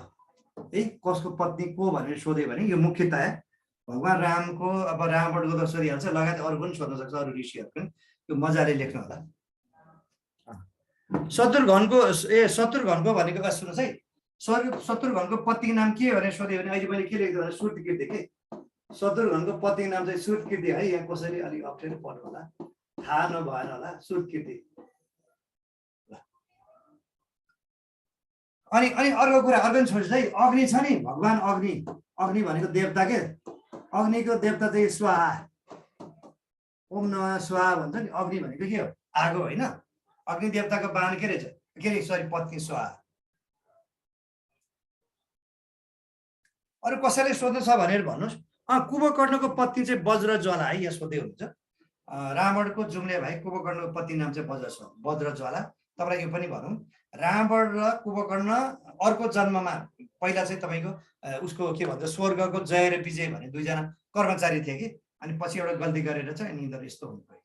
[SPEAKER 1] है कसको पत्नी को भनेर सोधे भने यो मुख्यतया भगवान रामको अब रामबाट त सोधिहाल्छ लगायत अरू पनि सोध्न सक्छ अरू ऋषिहरू पनि। यो मजाले लेख्नु होला। शत्रुघ्नको भनेको सुन्नुहोस् है। शत्रुघ्नको पत्नीको नाम के भनेर सोध्यो भने अहिले मैले के लेख्छु भने सुर्तकीर्ति के शत्रुघ्नको पत्नीको नाम चाहिँ सुर्तकीर्ति है। यहाँ कसरी अलिक अप्ठ्यारो पर्नु होला थाहा नभएन होला सुर्तकीर्ति। अनि अर्को कुरा अर्को छोड्छु है। अग्नि छ नि भगवान अग्नि भनेको देवता के अग्निको देवता चाहिँ स्वाहा ओम नमः स्वाहा भन्छ नि। अग्नि भनेको के हो आगो होइन। अग्नि देवताको बाण के रहेछ के अरे सरी पत्नी स्वाहा। अरू कसैले सोध्नु छ भनेर भन्नुहोस्। कुम्भकर्णको पत्नी चाहिँ वज्रज्वाला है। यहाँ सोध्दै हुनुहुन्छ रावणको जुम्ले भाइ कुम्भकर्णको पत्नी नाम चाहिँ वज्रज्वाला। तपाईँलाई यो पनि भनौँ रावण र कुम्भकर्ण अर्को जन्ममा पहिला चाहिँ तपाईँको उसको के भन्छ स्वर्गको जय र विजय भन्ने दुईजना कर्मचारी थिए कि अनि पछि एउटा गल्ती गरेर चाहिँ अनि यिनीहरू यस्तो हुनु पऱ्यो।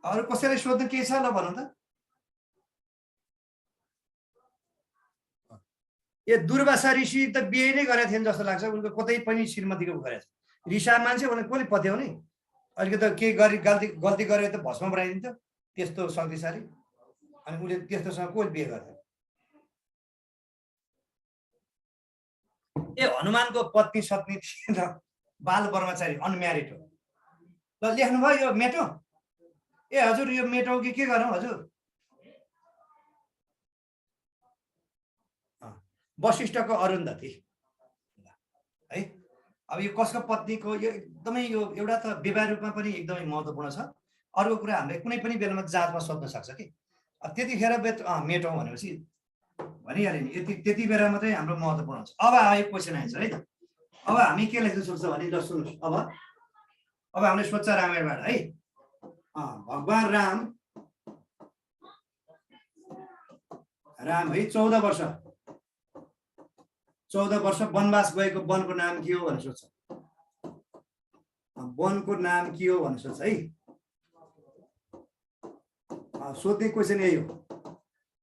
[SPEAKER 1] अरू कसैले सोध्नु के छ ल भनौँ त। यो दुर्वासा ऋषि त बिहे नै गरेका थिएन जस्तो लाग्छ। उनको कतै पनि श्रीमतीको गरेको छ। ऋषा मान्छे भने कसले पत्याउने अलिकति त के गल्ती गरेर त भस्म बनाइदिन्छ त्यस्तो शक्तिशाली। अनि उसले त्यस्तोसँग को बिहे गर्छ। ए हनुमानको पत्नी सत्नी थिएन बाल ब्रह्मचारी अनम्यारिड हो। ल लेख्नुभयो यो मेटो। ए हजुर यो मेटो के गरौँ हजुर वशिष्ठको अरुन्धती है। अब यो कसको पत्नीको यो एकदमै यो एउटा त विवाह रूपमा पनि एकदमै महत्त्वपूर्ण छ। अर्को कुरा हामीले कुनै पनि बेलामा जातमा सोध्न सक्छ कि त्यतिखेर मेटौँ भनेपछि भनिहाल्यो नि, त्यति बेला मात्रै हाम्रो महत्त्वपूर्ण हुन्छ। अब आयो क्वेसन आएछ है त। अब हामी के लेख्न सक्छौँ भने ल सुन्नुहोस्, अब हामीले सोध्छ रामायणबाट है, भगवान राम है 14 वर्ष वनवास गएको वनको नाम के हो भनेर सोध्छ। वनको नाम के हो भनेर सोध्छ है। सोध्ने क्वेसन यही हो।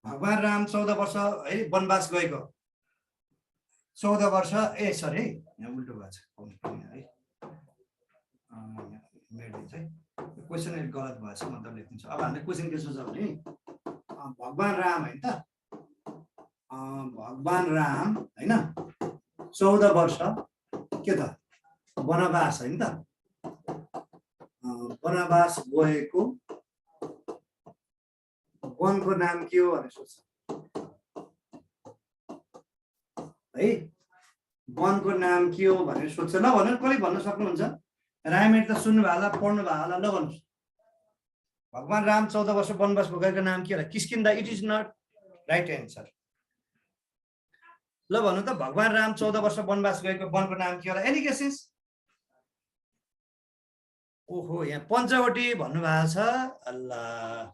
[SPEAKER 1] भगवान राम 14 वर्ष है वनवास गएको, 14 वर्ष सरी यहाँ उल्टो भएको छ है, मेडिन्छ है, क्वेसन गलत भएछ मतलब लेखिन्छ। अब हामीले क्वेसन के सोध्छ भने भगवान राम है त, भगवान राम हैन 14 वर्ष के त वनवास है नि त, वनवास गएको वनको नाम के हो भनेर सोध्छ है। वनको नाम के हो भनेर सोध्छ। ल भन्नु, कसले भन्न सक्नुहुन्छ? रामायण त सुन्नु भयो होला, पढ्नु भयो होला, ल भन्नुहोस्। भगवान राम 14 वर्ष वनवास गएको नाम के होला? Kishkindha. It is not right answer. ल भन्नु त, भगवान राम 14 वर्ष वनवास गएको वनको नाम के होला? Any guesses? ओहो, यहाँ पञ्चवटी भन्नुभएको छ। अल्लाह,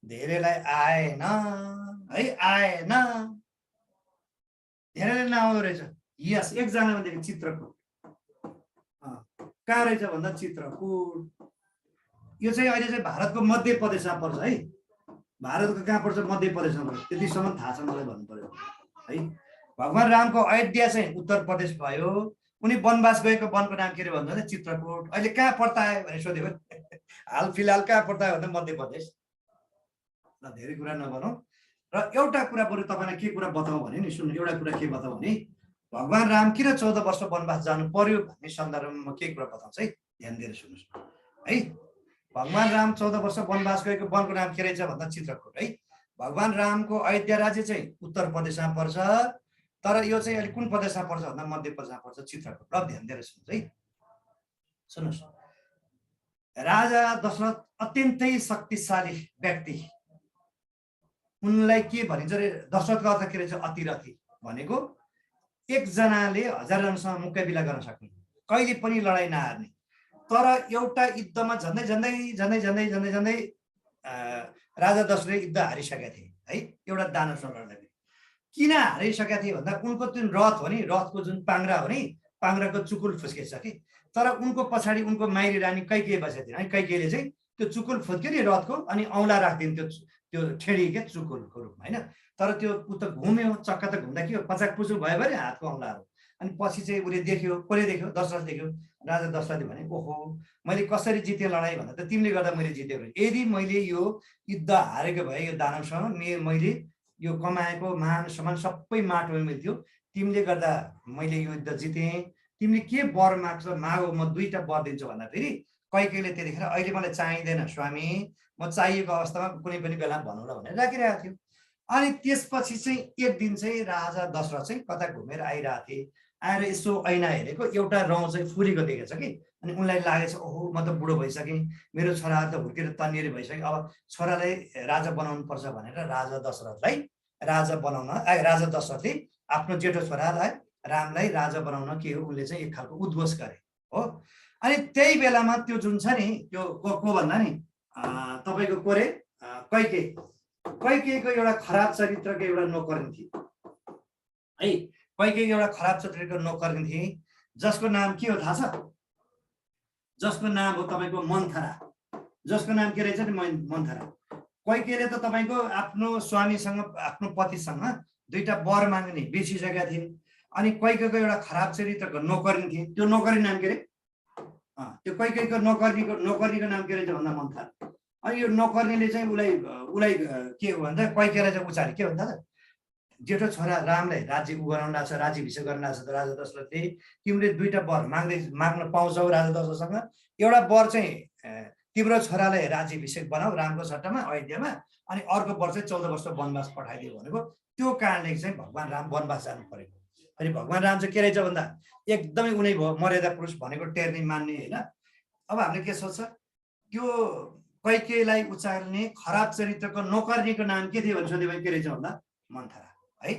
[SPEAKER 1] धेरैलाई आएन है, आएन, धेरैले नआउँदो रहेछ। यस, एकजनामा देखेँ चित्रकूट। कहाँ रहेछ भन्दा चित्रकूट। यो चाहिँ अहिले चाहिँ भारतको मध्य प्रदेशमा पर्छ है। भारतको कहाँ पर्छ? मध्य प्रदेशमा पर्छ। त्यतिसम्म थाहा छ मलाई भन्नु पर्यो है। भगवान रामको अयोध्या चाहिँ उत्तर प्रदेश भयो। उनी वनवास गएको वनको नाम के अरे भन्छ? चित्रकूट। अहिले कहाँ पर्ता है भनेर सोध्यो हाल फिलहाल कहाँ पर्ता है भन्दा मध्य प्रदेश। ल धेरै कुरा नगरौँ र एउटा कुरा बरु तपाईँलाई के कुरा बताउँ भने नि, सुन्नु, एउटा कुरा के बताउँ भने भगवान राम किन 14 वर्ष वनवास जानु पर्यो भन्ने सन्दर्भमा के कुरा बताउँछ है, ध्यान दिएर सुन्नुहोस् है। भगवान राम 14 वर्ष वनवास गएको वनको नाम के रहेछ भन्दा चित्रकूट है। भगवान रामको अयोध्या राज्य चाहिँ उत्तर प्रदेशमा पर्छ, तर यो चाहिँ अहिले कुन प्रदेशमा पर्छ भन्दा मध्य प्रदेशमा पर्छ, चित्रकूट। ल ध्यान दिएर सुन्नुहोस् है। सुन्नुहोस्, राजा दशरथ अत्यन्तै शक्तिशाली व्यक्ति। उनलाई के भनिन्छ अरे? दशरथको अर्थ के रहेछ? अतिरथी भनेको एकजनाले हजारजनासँग मुकाबिला गर्न सक्ने, कहिले पनि लडाइँ नहार्ने। तर एउटा युद्धमा झन्डै झन्डै झन्डै झन्डै झन्डै झन्डै राजा दशरथले युद्ध हारिसकेका थिए है, एउटा दानवसँग लड्दाखेरि। किन हारिसकेका थिए भन्दा उनको जुन रथ हो नि, रथको जुन पाङ्ग्रा हो नि, पाङ्ग्राको चुकुल फुस्केछ कि। तर उनको पछाडि उनको माइली रानी कैकेयी बसेको थिए है। कैकेयीले चाहिँ त्यो चुकुल फुस्क्यो नि रथको, अनि औँला राखिदिन्थ्यो त्यो ठेडी के चुकुलको रूपमा होइन। तर त्यो ऊ त घुम्यो, चक्का त घुम्दा के हो, पचाक पुचुक भयो भने हातको औँलाहरू। अनि पछि चाहिँ उसले देख्यो, कसले देख्यो? दशरथ देख्यो। राजा दशरथले भने ओहो, मैले कसरी जितेँ लडाइँ भन्दा त तिमीले गर्दा मैले जितेँ। यदि मैले यो युद्ध हारेको भए यो दानवसँग मैले यो कमाएको मान सम्मान सबै माटोमा थियो। तिमीले गर्दा मैले यो युद्ध जितेँ। तिमीले के वर माग्छ मागो, म 2टा वर दिन्छु भन्दा फेरि कैकेयीले त्यतिखेर अहिले मलाई चाहिँदैन स्वामी, म चाहिएको अवस्थामा कुनै पनि बेला भनौँला भनेर राखिरहेको थियो। अनि त्यसपछि चाहिँ एक दिन चाहिँ राजा दशरथ चाहिँ कता घुमेर आइरहेको थिए। आएर यसो ऐना हेरेको, एउटा रौँ चाहिँ फुरेको देखेछ कि। अनि उनलाई लागेछ ओहो, म त बुढो भइसकेँ, मेरो छोराहरू त हुर्केर तन्निएर भइसक्यो, अब छोरालाई राजा बनाउनु पर्छ भनेर राजा दशरथलाई राजा बनाउन राजा दशरथले आफ्नो जेठो छोरालाई रामलाई राजा बनाउन के हो, उसले चाहिँ एक खालको उद्घोष गरे हो। अनि त्यही बेलामा त्यो जुन छ नि, त्यो को भन्दा नि तपाईँको को रे? कैकेयी। कैकेयीको एउटा खराब चरित्रको एउटा नोकर्नी थिए है। कैकेयी एउटा खराब चरित्रको नोकर्नी थिए, जसको नाम के हो थाहा छ? जसको नाम हो तपाईँको मन्थरा। जसको नाम के रहेछ नि? मन्थरा। कैकेयीले त तपाईँको आफ्नो स्वामीसँग, आफ्नो पतिसँग 2टा वर माग्ने बिर्सिसकेका थिए। अनि कैकेयीको एउटा खराब चरित्रको नोकर्नी थिए। त्यो नोकर्नी नाम के रे? त्यो कैकेयीको नोकर्नीको नाम के रहेछ भन्दा मन्थरा। अनि यो नोकर्नीले चाहिँ उसलाई के हो भन्दा कैकेयीलाई चाहिँ उचाल्यो। के भन्दा जेठो छोरा रामलाई राज्य गराउन लाग्छ, राज्याभिषेक गर्न लाग्छ त राजा दशरथले तिमीले 2टा वर माग्न पाउँछौ राजा दशरथसँग। एउटा वर चाहिँ तिम्रो छोरालाई राज्याभिषेक बनाऊ रामको सट्टामा अयोध्यामा, अनि अर्को वर चाहिँ 14 वर्ष वनवास पठाइदियो भनेको त्यो कारणले चाहिँ भगवान राम वनवास जानु परेको। अनि भगवान राम चाहिँ के रहेछ भन्दा एकदमै उनी भयो मर्यादा पुरुष भनेको टेर्ने मान्ने होइन। अब हामीले के सोच्छ त्यो कैकेयीलाई उचाल्ने खराब चरित्रको नौकर्नीको नाम के थियो भने सोध्यो भने के रहेछ भन्दा मन्थरा है।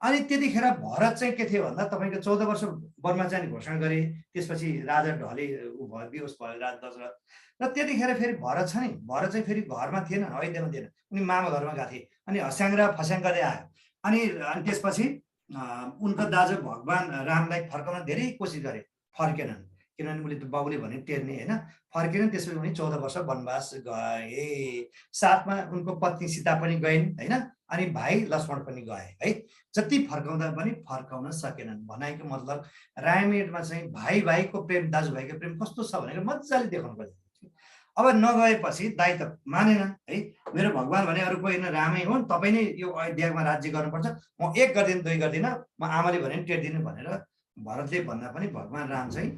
[SPEAKER 1] अनि त्यतिखेर भरत चाहिँ के थियो भन्दा तपाईँको 14 वर्ष वनमा जाने घोषणा गरे। त्यसपछि राजा ढले ऊ भयो बेहोस भयो राजा दशरथ। र त्यतिखेर फेरि भरत छ नि, भरत चाहिँ फेरि घरमा थिएन, अयोध्यामा थिएन, उनी मामा घरमा गएको थिए। अनि हस्याङ र फस्याङ गर्दै आयो। अनि त्यसपछि उनको दाजु भगवान रामलाई फर्काउन धेरै कोसिस गरे, फर्केनन्। किनभने उसले त बाबुले भने टेर्ने होइन, फर्केनन्। त्यसपछि उनी 14 वर्ष वनवास गए। साथमा उनको पत्नी सीता पनि गइन् होइन, अनि भाइ लक्ष्मण पनि गए है। जति फर्काउँदा पनि फर्काउन सकेनन्। भनाइको मतलब रामायणमा चाहिँ भाइ भाइको प्रेम, दाजुभाइको प्रेम कस्तो छ भनेर मजाले देखाउनु पर्छ। अब नगएपछि दाइ त मानेन है, मेरो भगवान भने अरू कोही होइन, रामै हो, तपाईँ नै यो अयोध्यामा राज्य गर्नुपर्छ, म 1 गर्दिनँ 2 गर्दिनँ, म आमाले भने नि टेर्दिनँ भनेर भरतले भन्दा पनि भगवान राम चाहिँ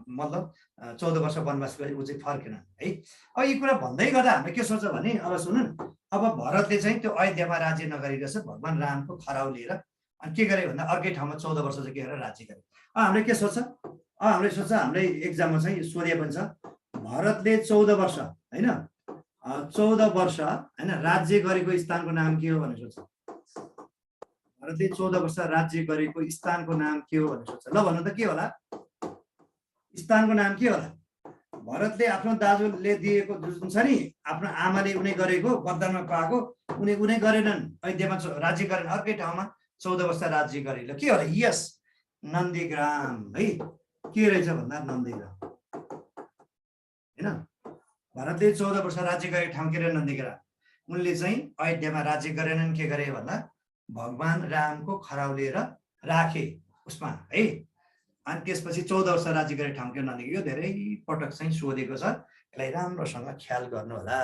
[SPEAKER 1] मतलब 14 वर्ष वनवास गरी ऊ चाहिँ फर्केनन् है। अब यी कुरा भन्दै गर्दा हामीले के सोच्छ भने अब सुन्नु, अब भरतले चाहिँ त्यो अयोध्यामा राज्य नगरिरहेछ, भगवान रामको खराउ लिएर अनि के गरे भन्दा अर्कै ठाउँमा 14 वर्ष चाहिँ के गरेर राज्य गरे। हामीले के सोच्छ, हामीले सोच्छ, हामीले एक्जाममा चाहिँ सोधे पनि छ, भरतले 14 वर्ष होइन 14 वर्ष होइन राज्य गरेको स्थानको नाम के हो भनेर सोच्छ। भरतले 14 वर्ष राज्य गरेको स्थानको नाम के हो भनेर सोच्छ। ल भन्नु त के होला स्थानको नाम के होला? भरतले आफ्नो दाजुले दिएको जुन छ नि, आफ्नो आमाले उनी गरेको वरदानमा पाएको उनी गरेनन्, अयोध्यामा राज्य गरेन, अर्कै ठाउँमा 14 वर्ष राज्य गरे। ल के होला? यस नन्दीग्राम है। के रहेछ भन्दा नन्दीग्राम होइन। भरतले 14 वर्ष राज्य गरेको ठाउँ के अरे नन्दीग्राम। उनले चाहिँ अयोध्यामा राज्य गरेनन्, के गरे भन्दा भगवान रामको खराउ लिएर राखे उसमा है। अनि त्यसपछि 14 वर्ष राज्य गरेको ठाउँ के नन्दीग्राम। यो धेरै पटक चाहिँ सोधेको छ, यसलाई राम्रोसँग ख्याल गर्नु होला।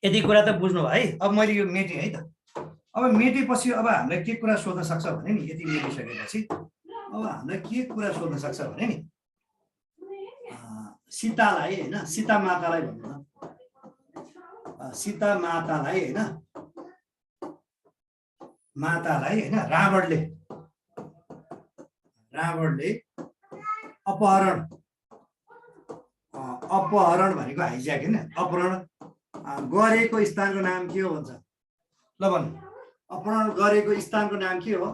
[SPEAKER 1] यति कुरा त बुझ्नु भयो है। अब मैले यो मेटेँ है त। अब मेटेपछि अब हामीलाई के कुरा सोध्न सक्छ भने नि, यति मेटिसकेपछि अब हामीलाई के कुरा सोध्न सक्छ भने नि, सीतालाई होइन, सीता मातालाई भन्नु न, सीता मातालाई होइन, मातालाई होइन रावणले अपहरण भनेको हाइज्याक होइन, अपहरण गरेको स्थानको नाम के हो भन्छ? ल भन्नु, अपहरण गरेको स्थानको नाम के हो?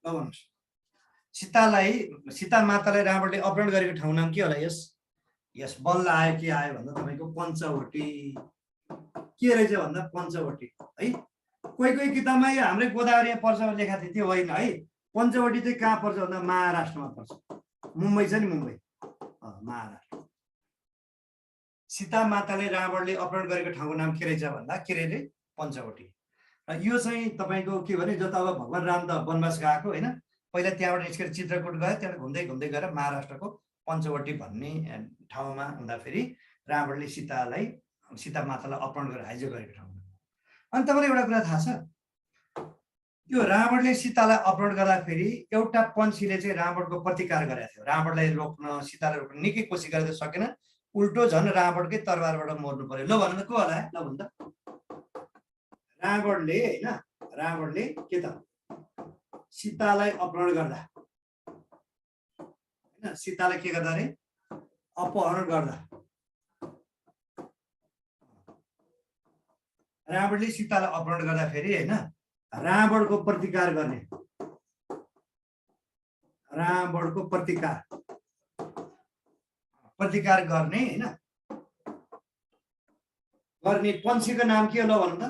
[SPEAKER 1] ल भन्नुहोस्। सीता मातालाई रावणले अपहरण गरेको ठाउँ नाम के होला? यस बल्ल आयो, के आयो भन्दा तपाईँको पञ्चवटी। के रहेछ भन्दा पञ्चवटी है। कोही कोही किताबमा यो हाम्रै गोदावरी पर्छ लेखा थियो, त्यो होइन है। पञ्चवटी चाहिँ कहाँ पर्छ भन्दा महाराष्ट्रमा पर्छ। मुम्बई छ नि, मुम्बई महाराष्ट्र। सीता माताले रावणले अपहरण गरेको ठाउँको नाम के रहेछ भन्दा के रे पञ्चवटी। यो चाहिँ तपाईँको के भने जता अब भगवान राम त वनवास गएको होइन, पहिला त्यहाँबाट निस्केर चित्रकूट गयो, त्यहाँबाट घुम्दै घुम्दै गएर महाराष्ट्रको पञ्चवटी भन्ने ठाउँमा हुँदाखेरि रावणले सीता मातालाई अपहरण गरेर हाइज्याक गरेको ठाउँमा। अनि तपाईँलाई एउटा कुरा थाहा छ, यो रावणले सीतालाई अपहरण गर्दाखेरि एउटा पन्छीले चाहिँ रावणको प्रतिकार गरेको थियो। रावणलाई रोक्न, सीतालाई रोक्न निकै कोसिस गरेर सकेन, उल्टो झन् रावणकै तरबारबाट मर्नु पर्यो। ल भन्नु त को होला? ल भन्नु त रावणले होइन, रावणले के त सीतालाई अपहरण गर्दा होइन, सीतालाई के गर्दा अरे अपहरण गर्दा रावणले सीतालाई अपहरण गर्दाखेरि होइन रावणको प्रतिकार गर्ने, रावणको प्रतिकार गर्ने होइन गर्ने पन्छीको नाम के हो? ल भन्नु त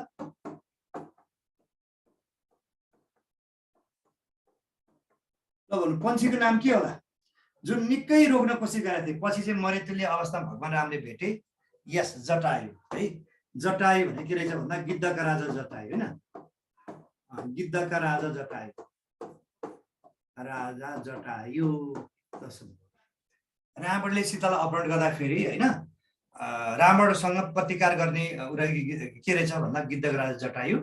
[SPEAKER 1] ल भन्नु, पन्छीको नाम के होला? जुन निकै रोक्न कोसिस गरेको थिए, पछि चाहिँ मरेतुल्य अवस्था भगवान रामले भेटे। यस जटायु है। जटायु भने के रहेछ भन्दा गिद्धका राजा जटायु होइन, गिद्धका राजा जटायु, राजा जटायु। रावणले सीतालाई अपहरण गर्दाखेरि होइन रावणसँग प्रतिकार गर्ने के रहेछ भन्दा गिद्धका राजा जटायु।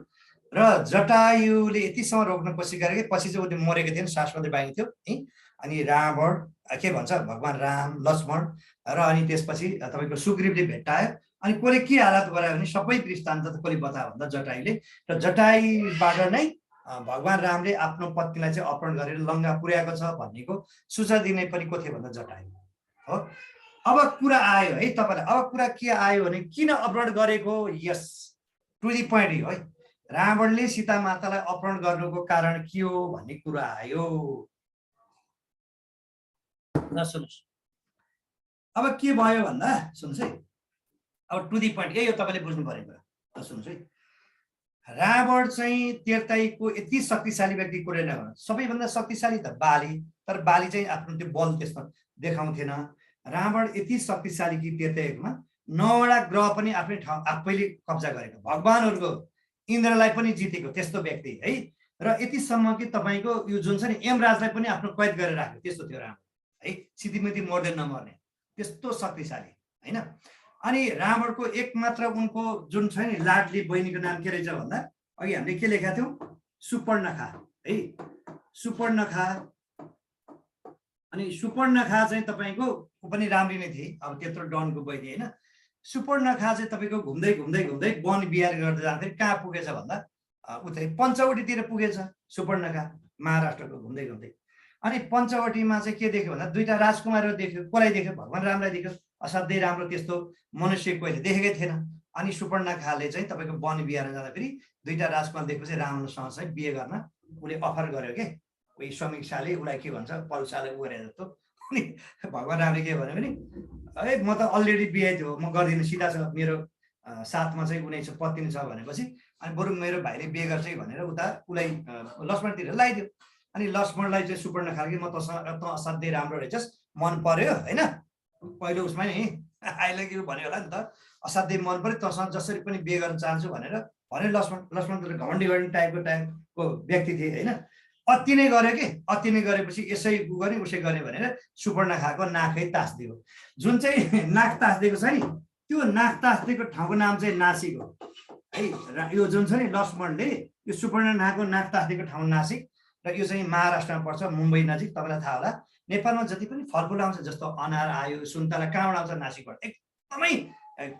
[SPEAKER 1] र जटायुले यतिसम्म रोक्न कोसिस गरे कि पछि चाहिँ उसले मरेको थिएन, श्वास मात्रै बाँकी थियो है। अनि रावण के भन्छ, भगवान राम, लक्ष्मण र अनि त्यसपछि तपाईँको सुग्रीवले भेट्टायो। अनि कसले के हालत गरायो भने सबै वृत्तान्त त कसले बतायो भन्दा जटायुले। र जटायुबाट नै भगवान रामले आफ्नो पत्नीलाई चाहिँ अपहरण गरेर लङ्का पुर्याएको छ भन्नेको सूचना दिने पनि को थियो भन्दा जटायु हो। अब कुरा आयो है तपाईँलाई, अब कुरा के आयो भने किन अपहरण गरेको? यस, टु दी पोइन्ट हो है। रावणले सीता मातालाई अपहरण गर्नुको कारण के हो भन्ने कुरा आयो। ल सुन्नुहोस्, अब के भयो भन्दा सुन्नुहोस् है, अब टु दी पोइन्ट यही हो, तपाईँले बुझ्नु परेको। ल सुन्नुहोस् है, रावण चाहिँ तेर्ताईको यति शक्तिशाली व्यक्ति कुरै नभएर सबैभन्दा शक्तिशाली त बाली, तर बाली चाहिँ आफ्नो त्यो बल त्यसमा देखाउँथेन। रावण यति शक्तिशाली कि तेर्ताईमा 9वटा ग्रह पनि आफ्नै ठाउँ आफैले कब्जा गरेको, भगवानहरूको इन्द्रलाई पनि जितेको त्यस्तो व्यक्ति है। र यतिसम्म कि तपाईँको यो जुन छ नि यमराजलाई पनि आफ्नो कैद गरेर राख्यो, त्यस्तो थियो रावण है। सिद्धिमिति मर्दै नमर्ने त्यस्तो शक्तिशाली होइन। अनि रावणको एकमात्र उनको जुन छ नि लाडली बहिनीको नाम के रहेछ भन्दा अघि हामीले के लेखेका थियौँ, सुपर्णखा है। सुपर्णखा, अनि सुपर्णखा चाहिँ तपाईँको पनि राम्री नै थिए, अब त्यत्रो डनको बहिनी होइन। सुपर्णखा चाहिँ तपाईँको घुम्दै घुम्दै घुम्दै वन बिहार गर्दै जाँदाखेरि कहाँ पुगेछ भन्दा उतै पञ्चवटीतिर पुगेछ सुपर्णखा, महाराष्ट्रको घुम्दै घुम्दै। अनि पञ्चवटीमा चाहिँ के देख्यो भन्दा 2टा राजकुमारहरू देख्यो। कसलाई देख्यो? भगवान रामलाई देख्यो। असाध्यै राम्रो, त्यस्तो मनुष्य कहिले देखेकै थिएन। अनि सुपर्णखाले चाहिँ तपाईँको वन बिहार जाँदाखेरि 2टा राजकुमार देखेपछि रावणसँग चाहिँ बिहे गर्न उसले अफर गर्यो के। उही समीक्षाले उसलाई के भन्छ, पल्साले गरे जस्तो। अनि भगवान रामले के भन्यो भने है म त अलरेडी बिहे थियो, म गर्दिनँ, सिधा छ, मेरो साथमा चाहिँ कुनै छ पत्नी छ भनेपछि अनि बरु मेरो भाइले बिहे गर्छ भनेर उता उसलाई लक्ष्मणतिर लगाइदियो। अनि लक्ष्मणलाई चाहिँ सुपर्णखाले म तँसँग त असाध्यै राम्रो रहेछस्, मन पर्यो होइन, पहिलो उसमा नि आई लाइक यु भन्यो होला नि त, असाध्यै मन पर्यो, तँसँग जसरी पनि बिहे गर्न चाहन्छु भनेर भन्यो लक्ष्मण। लक्ष्मण त घमण्डी टाइपको व्यक्ति थिए होइन। अति नै गर्यो कि, अति नै गरेपछि यसै गर्ने उसै गर्ने भनेर सुपर्णखाको नाकै तास्दियो। जुन चाहिँ नाक तास्दिएको छ नि त्यो नाक तास्दिएको ठाउँको नाम चाहिँ नासिक हो है। यो जुन छ नि लक्ष्मणले यो सुपर्णखाको नाक तास्दिएको ठाउँ नासिक, र यो चाहिँ महाराष्ट्रमा पर्छ, मुम्बई नजिक। तपाईँलाई थाहा होला नेपालमा जति पनि फलफुल आउँछ जस्तो अनार आयो, सुन्तला कहाँबाट आउँछ? नासिकबाट। एकदमै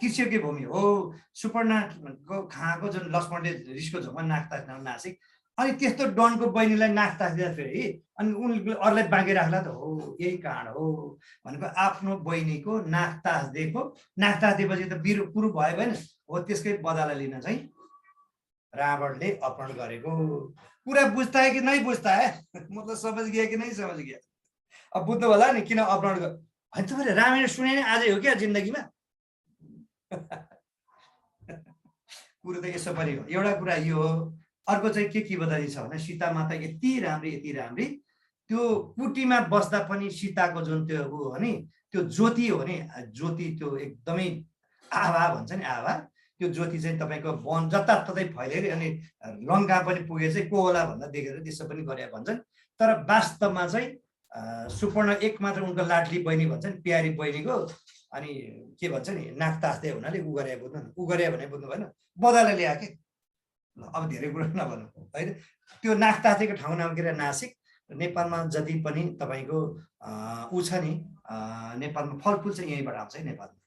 [SPEAKER 1] कृषियोग्य भूमि हो। सुपर्णको खाको जुन लक्ष्मणले रिसको झोकमा नाक तास्ने नासिक। अनि त्यस्तो डनको बहिनीलाई नाक तास्दिँदा फेरि अनि उनले अरूलाई बाँकी राख्ला त हो, यही कारण हो भनेको आफ्नो बहिनीको नाक तास्दिएको। नाक तास्दिएपछि त बिरु पुरु भयो भएन हो, त्यसकै बदला लिन चाहिँ रावणले अपहरण गरेको। कुरा बुझ्ता है कि नै बुझ्ता है? मतलब समझ गया कि नहीं समझ गया? अब बुझ्नु होला नि किन अपहरण गर्यो। होइन तपाईँले रामायण सुने नै आजै हो क्या जिन्दगीमा? कुरो त यसो पनि हो। एउटा कुरा यो हो। अर्को चाहिँ के बताइन्छ भने सीता माता यति राम्री त्यो कुटीमा बस्दा पनि सीताको जुन त्यो हो नि त्यो ज्योति हो नि, ज्योति त्यो एकदमै आभा भन्छ नि, आभा। त्यो ज्योति चाहिँ तपाईँको वन जताततै फैलिएर अनि लङ्का पनि पुगे चाहिँ को होला भन्दा देखेर त्यसो पनि गरे भन्छन्। तर वास्तवमा चाहिँ सुपर्ण एकमात्र उनको लाडली बहिनी भन्छ नि, प्यारी बहिनीको अनि के भन्छ नि नाक तास्दै हुनाले उ गरे बुझ्नु, उ गरे भने बुझ्नु भएन, बदला ल्याए के। अब धेरै कुरा नभनौँ होइन। त्यो नाक तास्दैको ठाउँ नाम के अरे नासिक। नेपालमा जति पनि तपाईँको ऊ छ नि नेपालमा फलफुल चाहिँ यहीँबाट आउँछ है नेपालमा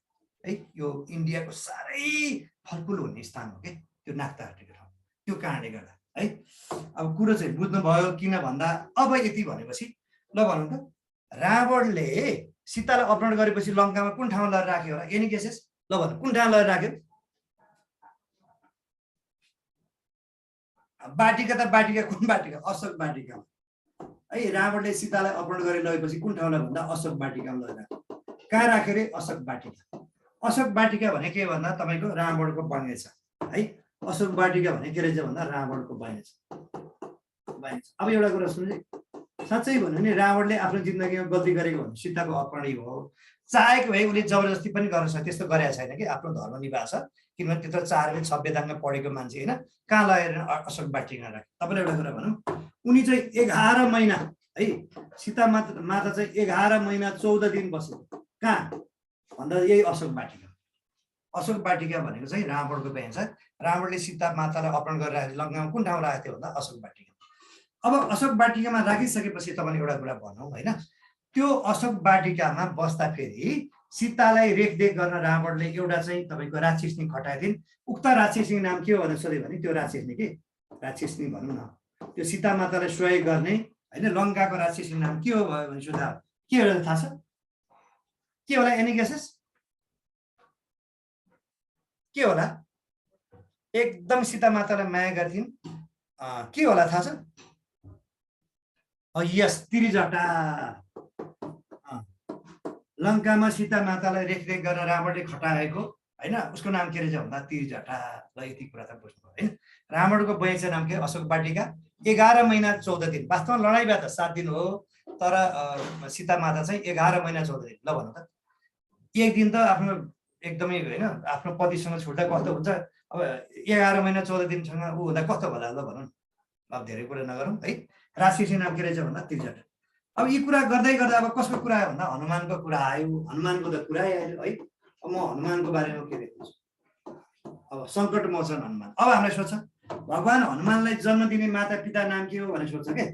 [SPEAKER 1] है। यो इन्डियाको साह्रै फलफुल हुने स्थान हो कि त्यो नाक तास्दैको ठाउँ, त्यो कारणले गर्दा है। अब कुरो चाहिँ बुझ्नुभयो किन भन्दा अब यति भनेपछि ल भनौँ त, रावणले सीतालाई अपहरण गरेपछि लङ्कामा कुन ठाउँमा लगेर राख्यो होला? Any guesses? ल भन्नु कुन ठाउँमा लगेर राख्यो? बाटिका त बाटिका, कुन बाटिका? अशोक बाटिकामा है। रावणले सीतालाई अपहरण गरेर लगेपछि कुन ठाउँलाई भन्दा अशोक बाटिकामा लगेर राख्यो। कहाँ राख्यो रे? अशोक बाटिका। अशोक बाटिका भने के भन्दा तपाईँको रावणको बने छ है। अशोक बाटिका भने के रहेछ भन्दा रावणको बने छ। अब एउटा कुरा सुन्नु, साँच्चै भन्यो भने रावणले आफ्नो जिन्दगीमा गल्ती गरेको भने सीताको अपहरणै हो। चाहेको भए उसले जबरजस्ती पनि गर्न सक्छ, त्यस्तो गरेको छैन कि आफ्नो धर्म निभाछ। किनभने त्यत्रो चारवेद सभ्यतामा पढेको मान्छे होइन, कहाँ लगेर अशोक बाटिका राख्यो। तपाईँलाई एउटा कुरा भनौँ, उनी चाहिँ 11 महिना है, सीता माता चाहिँ 11 महिना 14 दिन बस्यो। कहाँ भन्दा यही अशोक बाटिका। अशोक वाटिका भनेको चाहिँ रावणको बयान छ। रावणले सीता मातालाई अपहरण गरेर लङ्कामा कुन ठाउँ राखेको थियो भन्दा अशोक वाटिका। अब अशोक वाटिकामा राखिसकेपछि तपाईँले एउटा कुरा भनौँ होइन, त्यो अशोक वाटिकामा बस्दाखेरि सीतालाई रेखदेख गर्न रावणले एउटा चाहिँ तपाईँको राक्षसनी खटाएको थिइन्। उक्त राक्षसनी नाम के हो भनेर सोध्यो भने त्यो राक्षसनी के राक्षसनी भनौँ न, त्यो सीता मातालाई सहयोग गर्ने होइन लङ्काको राक्षसनी नाम के हो भने सोध्दा के हो थाहा छ? के होला? Any guesses? के होला? एकदम सीता मातालाई माया गर्थिन्, के होला थाहा छ? यस, त्रिजटा। लङ्कामा सीता मातालाई रेखदेख गरेर रावणले खटाएको होइन, उसको नाम के रहेछ भन्दा त्रिजटा। ल यति कुरा त बुझ्नुभयो होइन। रावणको बगैँचा नाम के? अशोक वाटिका। 11 महिना 14 दिन, वास्तवमा लडाइँ भए त 7 दिन हो, तर सीता माता चाहिँ 11 महिना 14 दिन। ल भन्नु त, एक दिन त आफ्नो एकदमै होइन आफ्नो पतिसँग छुट्दा कस्तो हुन्छ? अब 11 महिना 14 दिनसँग ऊ हुँदा कस्तो होला ल भनौँ न। अब धेरै कुरा नगरौँ है। राक्षसी नाम के रहेछ भन्दा त्रिजटा। अब यी कुरा गर्दै गर्दा अब कसको कुरा आयो भन्दा हनुमानको कुरा आयो। हनुमानको त कुरै आयो है। अब म हनुमानको बारेमा के लेख्छु? अब सङ्कट मोचन हनुमान। अब हामीलाई सोध्छ भगवान हनुमानलाई जन्म दिने माता पिता नाम के हो भनेर सोध्छ के?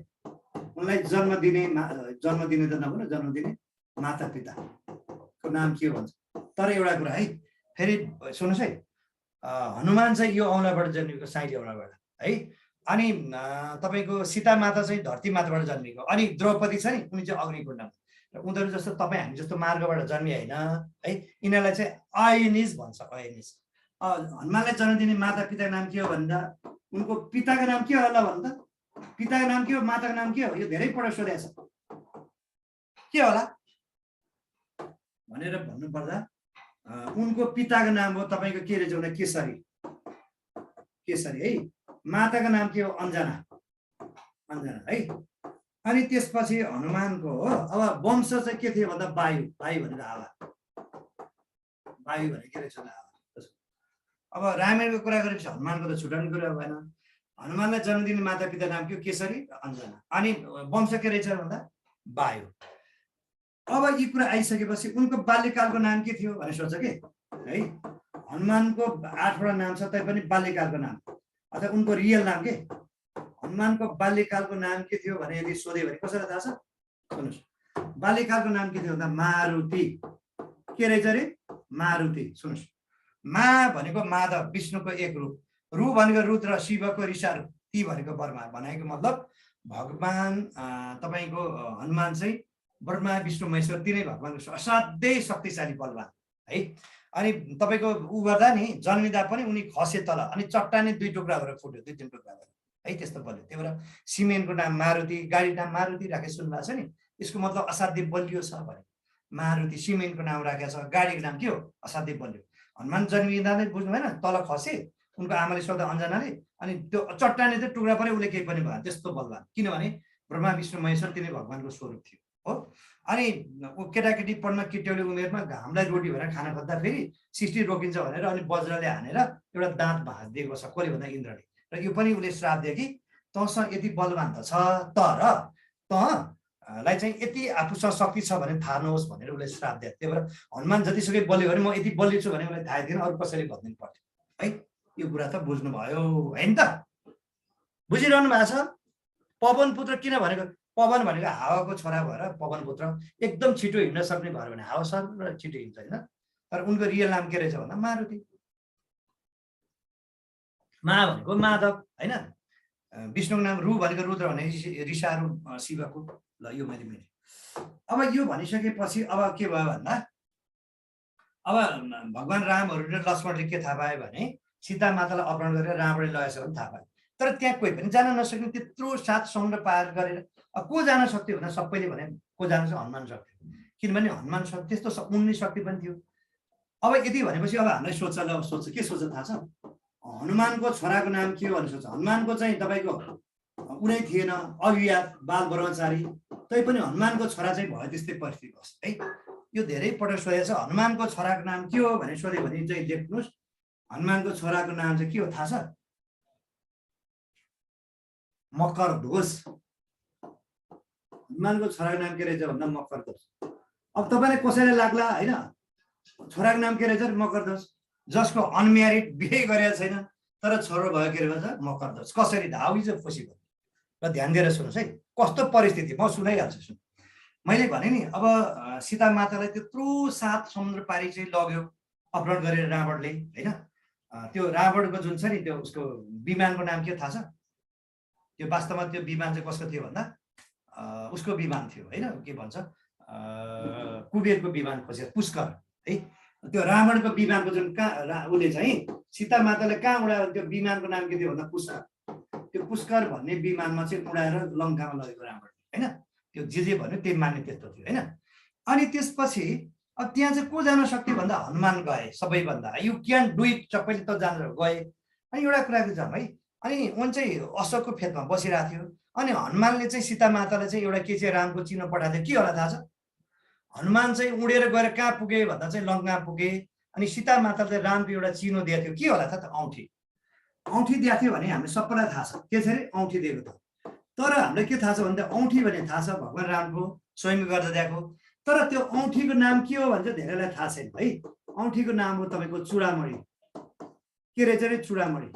[SPEAKER 1] उनलाई जन्म दिने त नभन, जन्म दिने माता पिताको नाम के हो भन्छ। तर एउटा कुरा है, फेरि सुन्नुहोस् है, हनुमान चाहिँ यो औँलाबाट जन्मेको, साइली औँलाबाट है। अनि तपाईँको सीता माता चाहिँ धरती माताबाट जन्मेको। अनि द्रौपदी छ नि, उनी चाहिँ अग्निकुण्डमा। र उनीहरू जस्तो तपाईँ हामी जस्तो मार्गबाट जन्मे होइन है। यिनीहरूलाई चाहिँ अयनिज भन्छ, अयनिज। हनुमानलाई जन्म दिने माता पिताको नाम के हो भन्दा उनको पिताको नाम के होला भन्दा पिताको नाम के हो, माताको नाम के हो? यो धेरै पटक सोधेको छ, के होला भनेर भन्नुपर्दा उनको पिताको नाम हो तपाईँको के रहेछ भन्दा केसरी, केसरी है। माताको नाम के हो? अन्जना, अन्जना है। अनि त्यसपछि हनुमानको हो अब वंश चाहिँ के थियो भन्दा वायु, वायु भनेर हावा, वायु भनेर के रहेछ हावा। अब रामायणको कुरा गरेपछि हनुमानको त छुटाउने कुरा भएन। हनुमानलाई जन्म दिने माता पिता नाम के हो? केसरी, अन्जना। अनि वंश के रहेछ भन्दा वायु। अब यी कुरा आइसकेपछि उनको बाल्यकालको नाम के थियो भनेर सोध्छ के है। हनुमानको 8वटा नाम छ, तैपनि बाल्यकालको नाम अथवा उनको रियल नाम के? हनुमानको बाल्यकालको नाम के थियो भने यदि सोध्यो भने कसैलाई थाहा छ? सुन्नुहोस्, बाल्यकालको नाम के थियो भन्दा मारुति। के रहेछ अरे? मारुति। सुन्नुहोस्, मा भनेको माधव, विष्णुको एक रूप। रु भनेको रुद्र, शिवको ऋषारू। ती भनेको ब्रह्मा। भनेको मतलब भगवान तपाईँको हनुमान चाहिँ ब्रह्मा विष्णु महेश्वर तिनै भगवानको असाध्यै शक्तिशाली बलवान है। अनि तपाईँको ऊ गर्दा नि जन्मिँदा पनि उनी खसे तल, अनि चट्टानै 2 टुक्रा भएर फुट्यो, 2-3 टुक्रा भएर है, त्यस्तो बल्यो। त्यही भएर सिमेन्टको नाम मारुति, गाडी नाम मारुति राखे सुन्नुभएको छ नि, यसको मतलब असाध्यै बलियो छ भने। मारुति सिमेन्टको नाम राखेको छ, गाडीको नाम के हो? असाध्यै बलियो। हनुमान जन्मिँदा नै बुझ्नु भएन, तल खसे, उनको आमाले सोध्दा अन्जनाले, अनि त्यो चट्टाने चाहिँ टुक्रा पऱ्यो, उसले केही पनि भएन, त्यस्तो बलवान। किनभने ब्रह्मा विष्णु महेश्वर तिनै भगवानको स्वरूप थियो हो। अनि केटाकेटी पढ्न किट्यौली उमेरमा घामलाई रोटी भनेर खाना खोज्दा फेरि सृष्टि रोकिन्छ भनेर अनि वज्रले हानेर एउटा दाँत भाँचिदिएको छ, कसले भन्दा इन्द्रले। र यो पनि उसले श्राप दियो कि तँसँग यति बलवान त छ, तर तँलाई चाहिँ यति आफूसँग शक्ति छ भने थाहा नहोस् भनेर उसले श्राप दियो। त्यही भएर हनुमान जतिसुकै बलियो भने म यति बलियो छु भने उसलाई थाहा थिएन, अरू कसैले भनिदिनु पर्थ्यो है। यो कुरा त बुझ्नुभयो होइन त? बुझिरहनु भएको छ? पवन पुत्र किन भनेको? पवन भनेको हावाको छोरा भएर पवन पुत्र, एकदम छिटो हिँड्न सक्ने भएर भने हावा सर छिटो हिँड्छ होइन। तर उनको रियल नाम के रहेछ भन्दा मारुति। मा भनेको माधव होइन, विष्णुको नाम रु भनेको रुद्र भने ऋषारू शिवको। ल यो मैले मिलेँ। अब यो भनिसकेपछि अब के भयो भन्दा अब भगवान रामहरू र लक्ष्मणले के थाहा पायो भने सीता मातालाई अपहरण गरेर रावणले लगेछ भने थाहा पायो। तर त्यहाँ कोही पनि जान नसक्ने, त्यत्रो 7 समुद्र पार गरेर को जान सक्थ्यो भने सबैले भने को जान सक्छ? हनुमान सक्थ्यो। किनभने हनुमान शक्ति त्यस्तो उन्नी शक्ति पनि थियो। अब यति भनेपछि अब हामीलाई सोध्छ, ल सोध्छ के सोध्छ थाहा छ? हनुमानको छोराको नाम के हो भनेर सोध्छ। हनुमानको चाहिँ तपाईँको उनै थिएन, अज्ञात बाल ब्रह्मचारी, तैपनि हनुमानको छोरा चाहिँ भयो, त्यस्तै परिस्थिति बस है। यो धेरै पटक सोधेको छ। हनुमानको छोराको नाम के हो भनेर सोध्यो भने चाहिँ लेख्नुहोस्, हनुमानको छोराको नाम चाहिँ के हो थाहा छ? मकरध्वज। हनुमानको छोराको नाम के रहेछ भन्दा मकरध्वज। अब तपाईँलाई कसैलाई लाग्ला होइन छोराको नाम के रहेछ? मकरध्वज। जसको अनम्यारिड बिहे गरेको छैन तर छोरो भयो के भन्छ मकर दोष कसरी हाउ इज अ पोसिबल। र ध्यान दिएर सुन्नुहोस् है कस्तो परिस्थिति म सुनाइहाल्छु सुन। मैले भने नि अब सीता मातालाई त्यत्रो 7 समुद्र पारी चाहिँ लग्यो अपहरण गरेर रावणले हैन। त्यो रावणको जुन छ नि त्यो उसको विमानको नाम के थाहा छ? त्यो वास्तवमा त्यो विमान चाहिँ कसको थियो भन्दा उसको विमान थियो हैन। के भन्छ कुबेरको विमान खोजेर पुष्कर है। त्यो रावणको विमानको जुन कहाँ उसले चाहिँ सीता माताले कहाँ उडायो त्यो विमानको नाम के थियो भन्दा पुष्कर। त्यो पुष्कर भन्ने विमानमा चाहिँ उडाएर लङ्कामा लगेको रावण हैन। त्यो जे भन्यो त्यही मान्ने त्यस्तो थियो हैन। अनि त्यसपछि अब त्यहाँ चाहिँ को जान सक्थ्यो भन्दा हनुमान गए सबैभन्दा। यु क्यान डु इट सबैले त जानेर गए। अनि एउटा कुराको जाम है। अनि उन चाहिँ अशोकको फेदमा बसिरहेको थियो। अनि हनुमानले चाहिँ सीता मातालाई चाहिँ एउटा के चाहिँ रामको चिन्ह पठाएको थियो के होला थाहा छ? हनुमान चाहिँ उडेर गएर कहाँ पुगे भन्दा चाहिँ लङ्का पुगे। अनि सीता माताले रामको एउटा चिनो दिएको थियो के होला त? औँठी। औँठी दिएको थियो भने हामीले सबैलाई थाहा छ के छ अरे औँठी दिएको थियो। तर हामीलाई के थाहा छ भन्दा औँठी भने थाहा छ भगवान रामको स्वयं गर्दा दिएको। तर त्यो औँठीको नाम के हो भन्छ धेरैलाई थाहा छैन है। औँठीको नाम हो तपाईँको चुडामणि। के रहेछ अरे चुडामणि।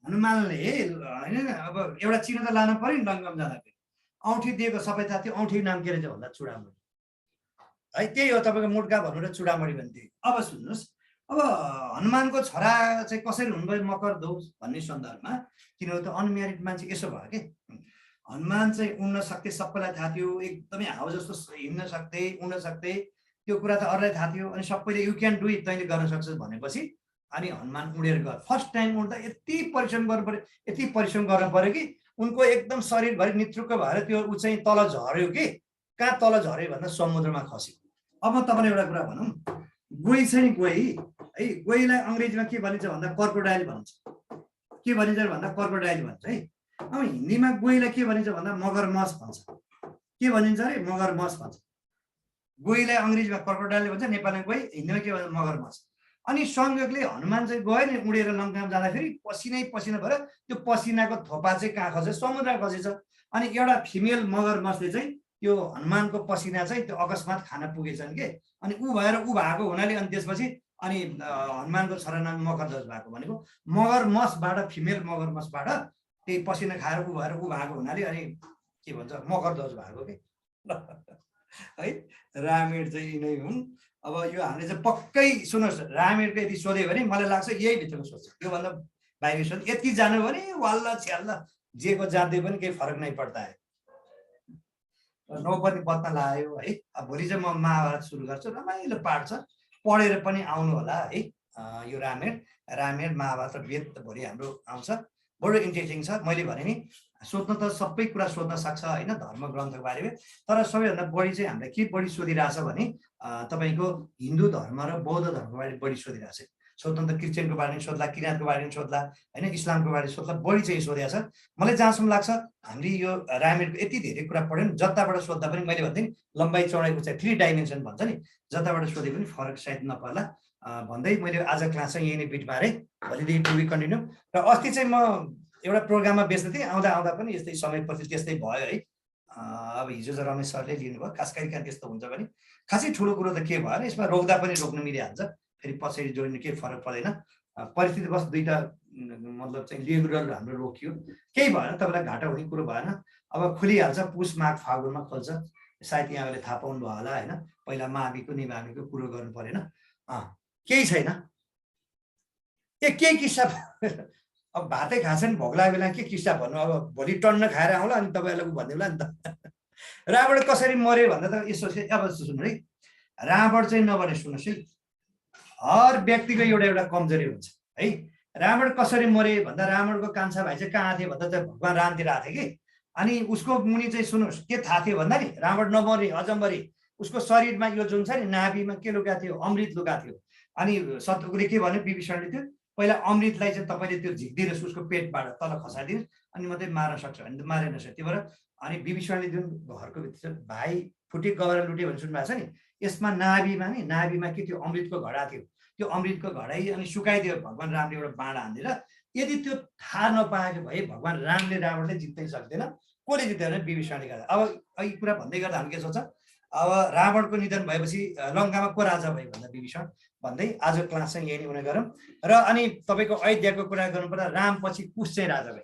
[SPEAKER 1] हनुमानले होइन अब एउटा चिनो त लानु पर्यो नि लङ्कामा जाँदाखेरि। औँठी दिएको सबै थाहा थियो। औँठीको नाम के रहेछ भन्दा चुडामणि है। त्यही हो तपाईँको मुड्का भन्नु र चुडामणि भन्थे। अब सुन्नुहोस् अब हनुमानको छोरा चाहिँ कसरी हुनुभयो मकर दोष भन्ने सन्दर्भमा किनभने त अनम्यारिड मान्छे यसो भयो कि हनुमान चाहिँ उड्न सक्थे सबैलाई थाहा थियो। एकदमै हाउ जस्तो हिँड्न सक्थे उड्न सक्थे त्यो कुरा त अरूलाई थाहा थियो। अनि सबैले यु क्यान डु इट तैँले गर्न सक्छस् भनेपछि अनि हनुमान उडेर गयो। फर्स्ट टाइम उड्दा यति परिश्रम गर्नु पर्यो यति परिश्रम गर्नु पर्यो कि उनको एकदम शरीरभरि नित्रुक्क भएर त्यो ऊ चाहिँ तल झर्यो कि कहाँ तल झर्यो भन्दा समुद्रमा खस्यो। अब तपाईँले एउटा कुरा भनौँ गोही छ नि गोही है। गोहीलाई अङ्ग्रेजीमा के भनिन्छ भन्दा कर्कोडाइल भन्छ। के भनिन्छ भन्दा कर्कोडाइल भन्छ है। अब हिन्दीमा गोहीलाई के भनिन्छ भन्दा मगरमछ भन्छ। के भनिन्छ अरे मगरमछ भन्छ। गोहीलाई अङ्ग्रेजीमा कर्कोडाइल भन्छ नेपालीमा गोही हिन्दीमा के भन्छ मगरमछ। अनि संयोगले हनुमान चाहिँ गयो नि उडेर लङ्कामा जाँदाखेरि पसिनै पसिना भएर त्यो पसिनाको थोपा चाहिँ कहाँ खसेछ समुद्रमा खसेछ। अनि एउटा फिमेल मगरमछले चाहिँ त्यो हनुमानको पसिना चाहिँ त्यो अकस्मात खान पुगेछन् के। अनि ऊ भएर ऊ भएको हुनाले अनि त्यसपछि अनि हनुमानको छोरा नाम मकरध्वज भएको भनेको मगरमछबाट फिमेल मगरमछबाट त्यही पसिना खाएर ऊ भएर ऊ भएको हुनाले अनि के भन्छ मकरध्वज भएको के है। रामायण चाहिँ यिनै हुन्। अब यो हामीले चाहिँ पक्कै सुन्नुहोस् रामायणको यदि सोध्यो भने मलाई लाग्छ यही भित्रको सोध्छ। योभन्दा बाहिर सोध्छ यति जानु भने वाल्ला छ्याल्ला जेको जाँदै पनि केही फरक नै पर्दा है। नौपति बत्न लाग्यो है। अब भोलि चाहिँ म महाभारत सुरु गर्छु रमाइलो पाठ छ पढेर पनि आउनु होला है। यो रामायण महाभारत वेद भोलि हाम्रो आउँछ बडो इन्ट्रेस्टिङ छ। मैले भने नि सोध्न त सबै कुरा सोध्न सक्छ होइन धर्म ग्रन्थको बारेमा। तर सबैभन्दा बढी चाहिँ हामीलाई के बढी सोधिरहेछ भने तपाईँको हिन्दू धर्म र बौद्ध धर्मको बारे बढी सोधिरहेछ। सोध्न त क्रिस्चियनको बारेमा सोध्ला किराँतको बारेमा सोध्ला होइन इस्लामको बारेमा सोध्ला बढी चाहिँ सोधेको छ। मलाई जहाँसम्म लाग्छ हामीले यो रामायणको यति धेरै कुरा पढ्यौँ जताबाट सोद्धा पनि मैले भन्थेँ नि लम्बाइ चौडाइको चाहिँ 3 डाइमेन्सन भन्छ नि जताबाट सोधे पनि फरक सायद नपर्ला भन्दै मैले आज क्लास चाहिँ यही नै बिट मारेँ। भोलिदेखि टु बी कन्टिन्यू। र अस्ति चाहिँ म एउटा प्रोग्राममा व्यस्त थिएँ आउँदा आउँदा पनि यस्तै समयपछि त्यस्तै भयो है। अब हिजो चाहिँ रमेश सरले लिनुभयो खास गरी कहाँ त्यस्तो हुन्छ भने खासै ठुलो कुरो त के भएन यसमा रोक्दा पनि रोक्नु मिलिहाल्छ फेरि पछाडि जोड्नु केही फरक पर्दैन। परिस्थितिवश दुईवटा मतलब चाहिँ लिबरल हाम्रो रोकियो केही भएन तपाईँलाई घाटा हुने कुरो भएन। अब खुलिहाल्छ पुष माघ फागुनमा खोल्छ सायद यहाँले थाहा पाउनु भयो होला होइन। पहिला माविको निमाविको कुरो गर्नु परेन केही छैन। केही किस्सा अब भातै खान्छ नि भोक लागेको बेला के किस्सा भन्नु। अब भोलि टन्न खाएर आउँला अनि तपाईँलाई भनिदिउँला नि त। रावण कसरी मर्यो भन्दा त यसो अब सुन्नु है रावण चाहिँ नभने सुन्नुहोस् है हर व्यक्तिको एउटा एउटा कमजोरी हुन्छ है। रावण कसरी मर्यो भन्दा रावणको कान्छा भाइ चाहिँ कहाँ थियो भन्दा चाहिँ भगवान रामतिर आएको थियो कि। अनि उसको मुनि चाहिँ सुन्नुहोस् के थाहा थियो भन्दा नि रावण नमरी अजम्बरी उसको शरीरमा यो जुन छ नि नाभिमा के लुका थियो अमृत लुका थियो। अनि शत्रुले के भन्यो विभीषणले थियो पहिला अमृतलाई चाहिँ तपाईँले त्यो झिक्दिनुहोस् उसको पेटबाट तल खसाइदिनुहोस् अनि मात्रै मार्न सक्छ भने मारेन सक्छ। त्यही भएर अनि विभीषणले जुन घरको भित्र भाइ फुटी गएर लुट्यो भने सुन्नुभएको छ नि यसमा नाभिमा के त्यो अमृतको घडा थियो। त्यो अमृतको घडाई अनि सुकाइदियो भगवान रामले एउटा बाण हानेर। यदि त्यो थाहा नपाएको भए भगवान रामले रावणले जित्नै सक्दैन। कसले जित्यो भने विभीषणले गर्दा। अब यी कुरा भन्दै गर्दा हामी के सोच्छ अब रावणको निधन भएपछि लङ्कामा को राजा भयो भन्दा विभीषण भन्दै आजको क्लास चाहिँ यही नै हुने गरौँ। र अनि तपाईँको अयोध्याको कुरा गर्नुपर्दा रामपछि कुश चाहिँ राजा भए।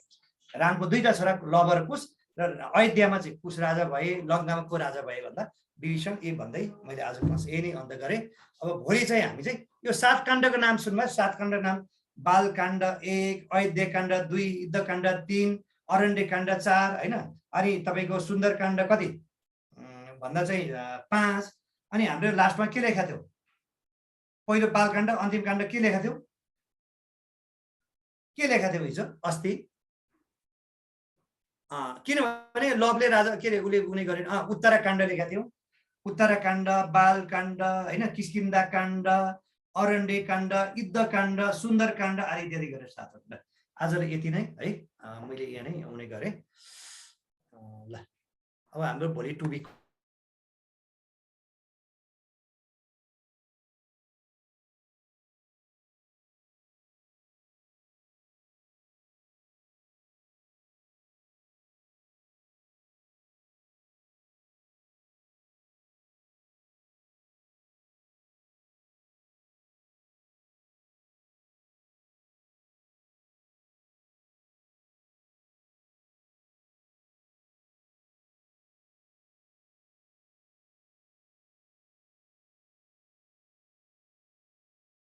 [SPEAKER 1] रामको दुईटा छोरा लव र कुश, र अयोध्यामा चाहिँ कुश राजा भए, लङ्कामा को राजा भए भन्दा विभीषण। यही भन्दै मैले आजको क्लास यही नै अन्त गरेँ। अब भोलि चाहिँ हामी चाहिँ यो 7 काण्डको नाम सुन्नुभयो। 7 काण्डको नाम: बालकाण्ड 1, अयोध्याकाण्ड 2, युद्धकाण्ड 3, अरण्यकाण्ड 4 होइन। अनि तपाईँको सुन्दरकाण्ड कति भन्दा चाहिँ 5। अनि हाम्रो लास्टमा के लेखा थियो? पहिलो बालकाण्ड, अन्तिम काण्ड के लेखा थियो? के लेखा थियो हिजो अस्ति? किनभने लवले राजा के अरे उसले उनी गरेन, उत्तराकाण्ड लेखा थियो। उत्तराकाण्ड, बालकाण्ड होइन, किष्किन्धाकाण्ड, अरण्यकाण्ड, युद्धकाण्ड, सुन्दरकाण्ड आदि इत्यादि गरेर साथीहरु। आजलाई यति नै है, मैले यहाँ नै आउने गरेँ। ल अब हाम्रो भोलि 2 वीक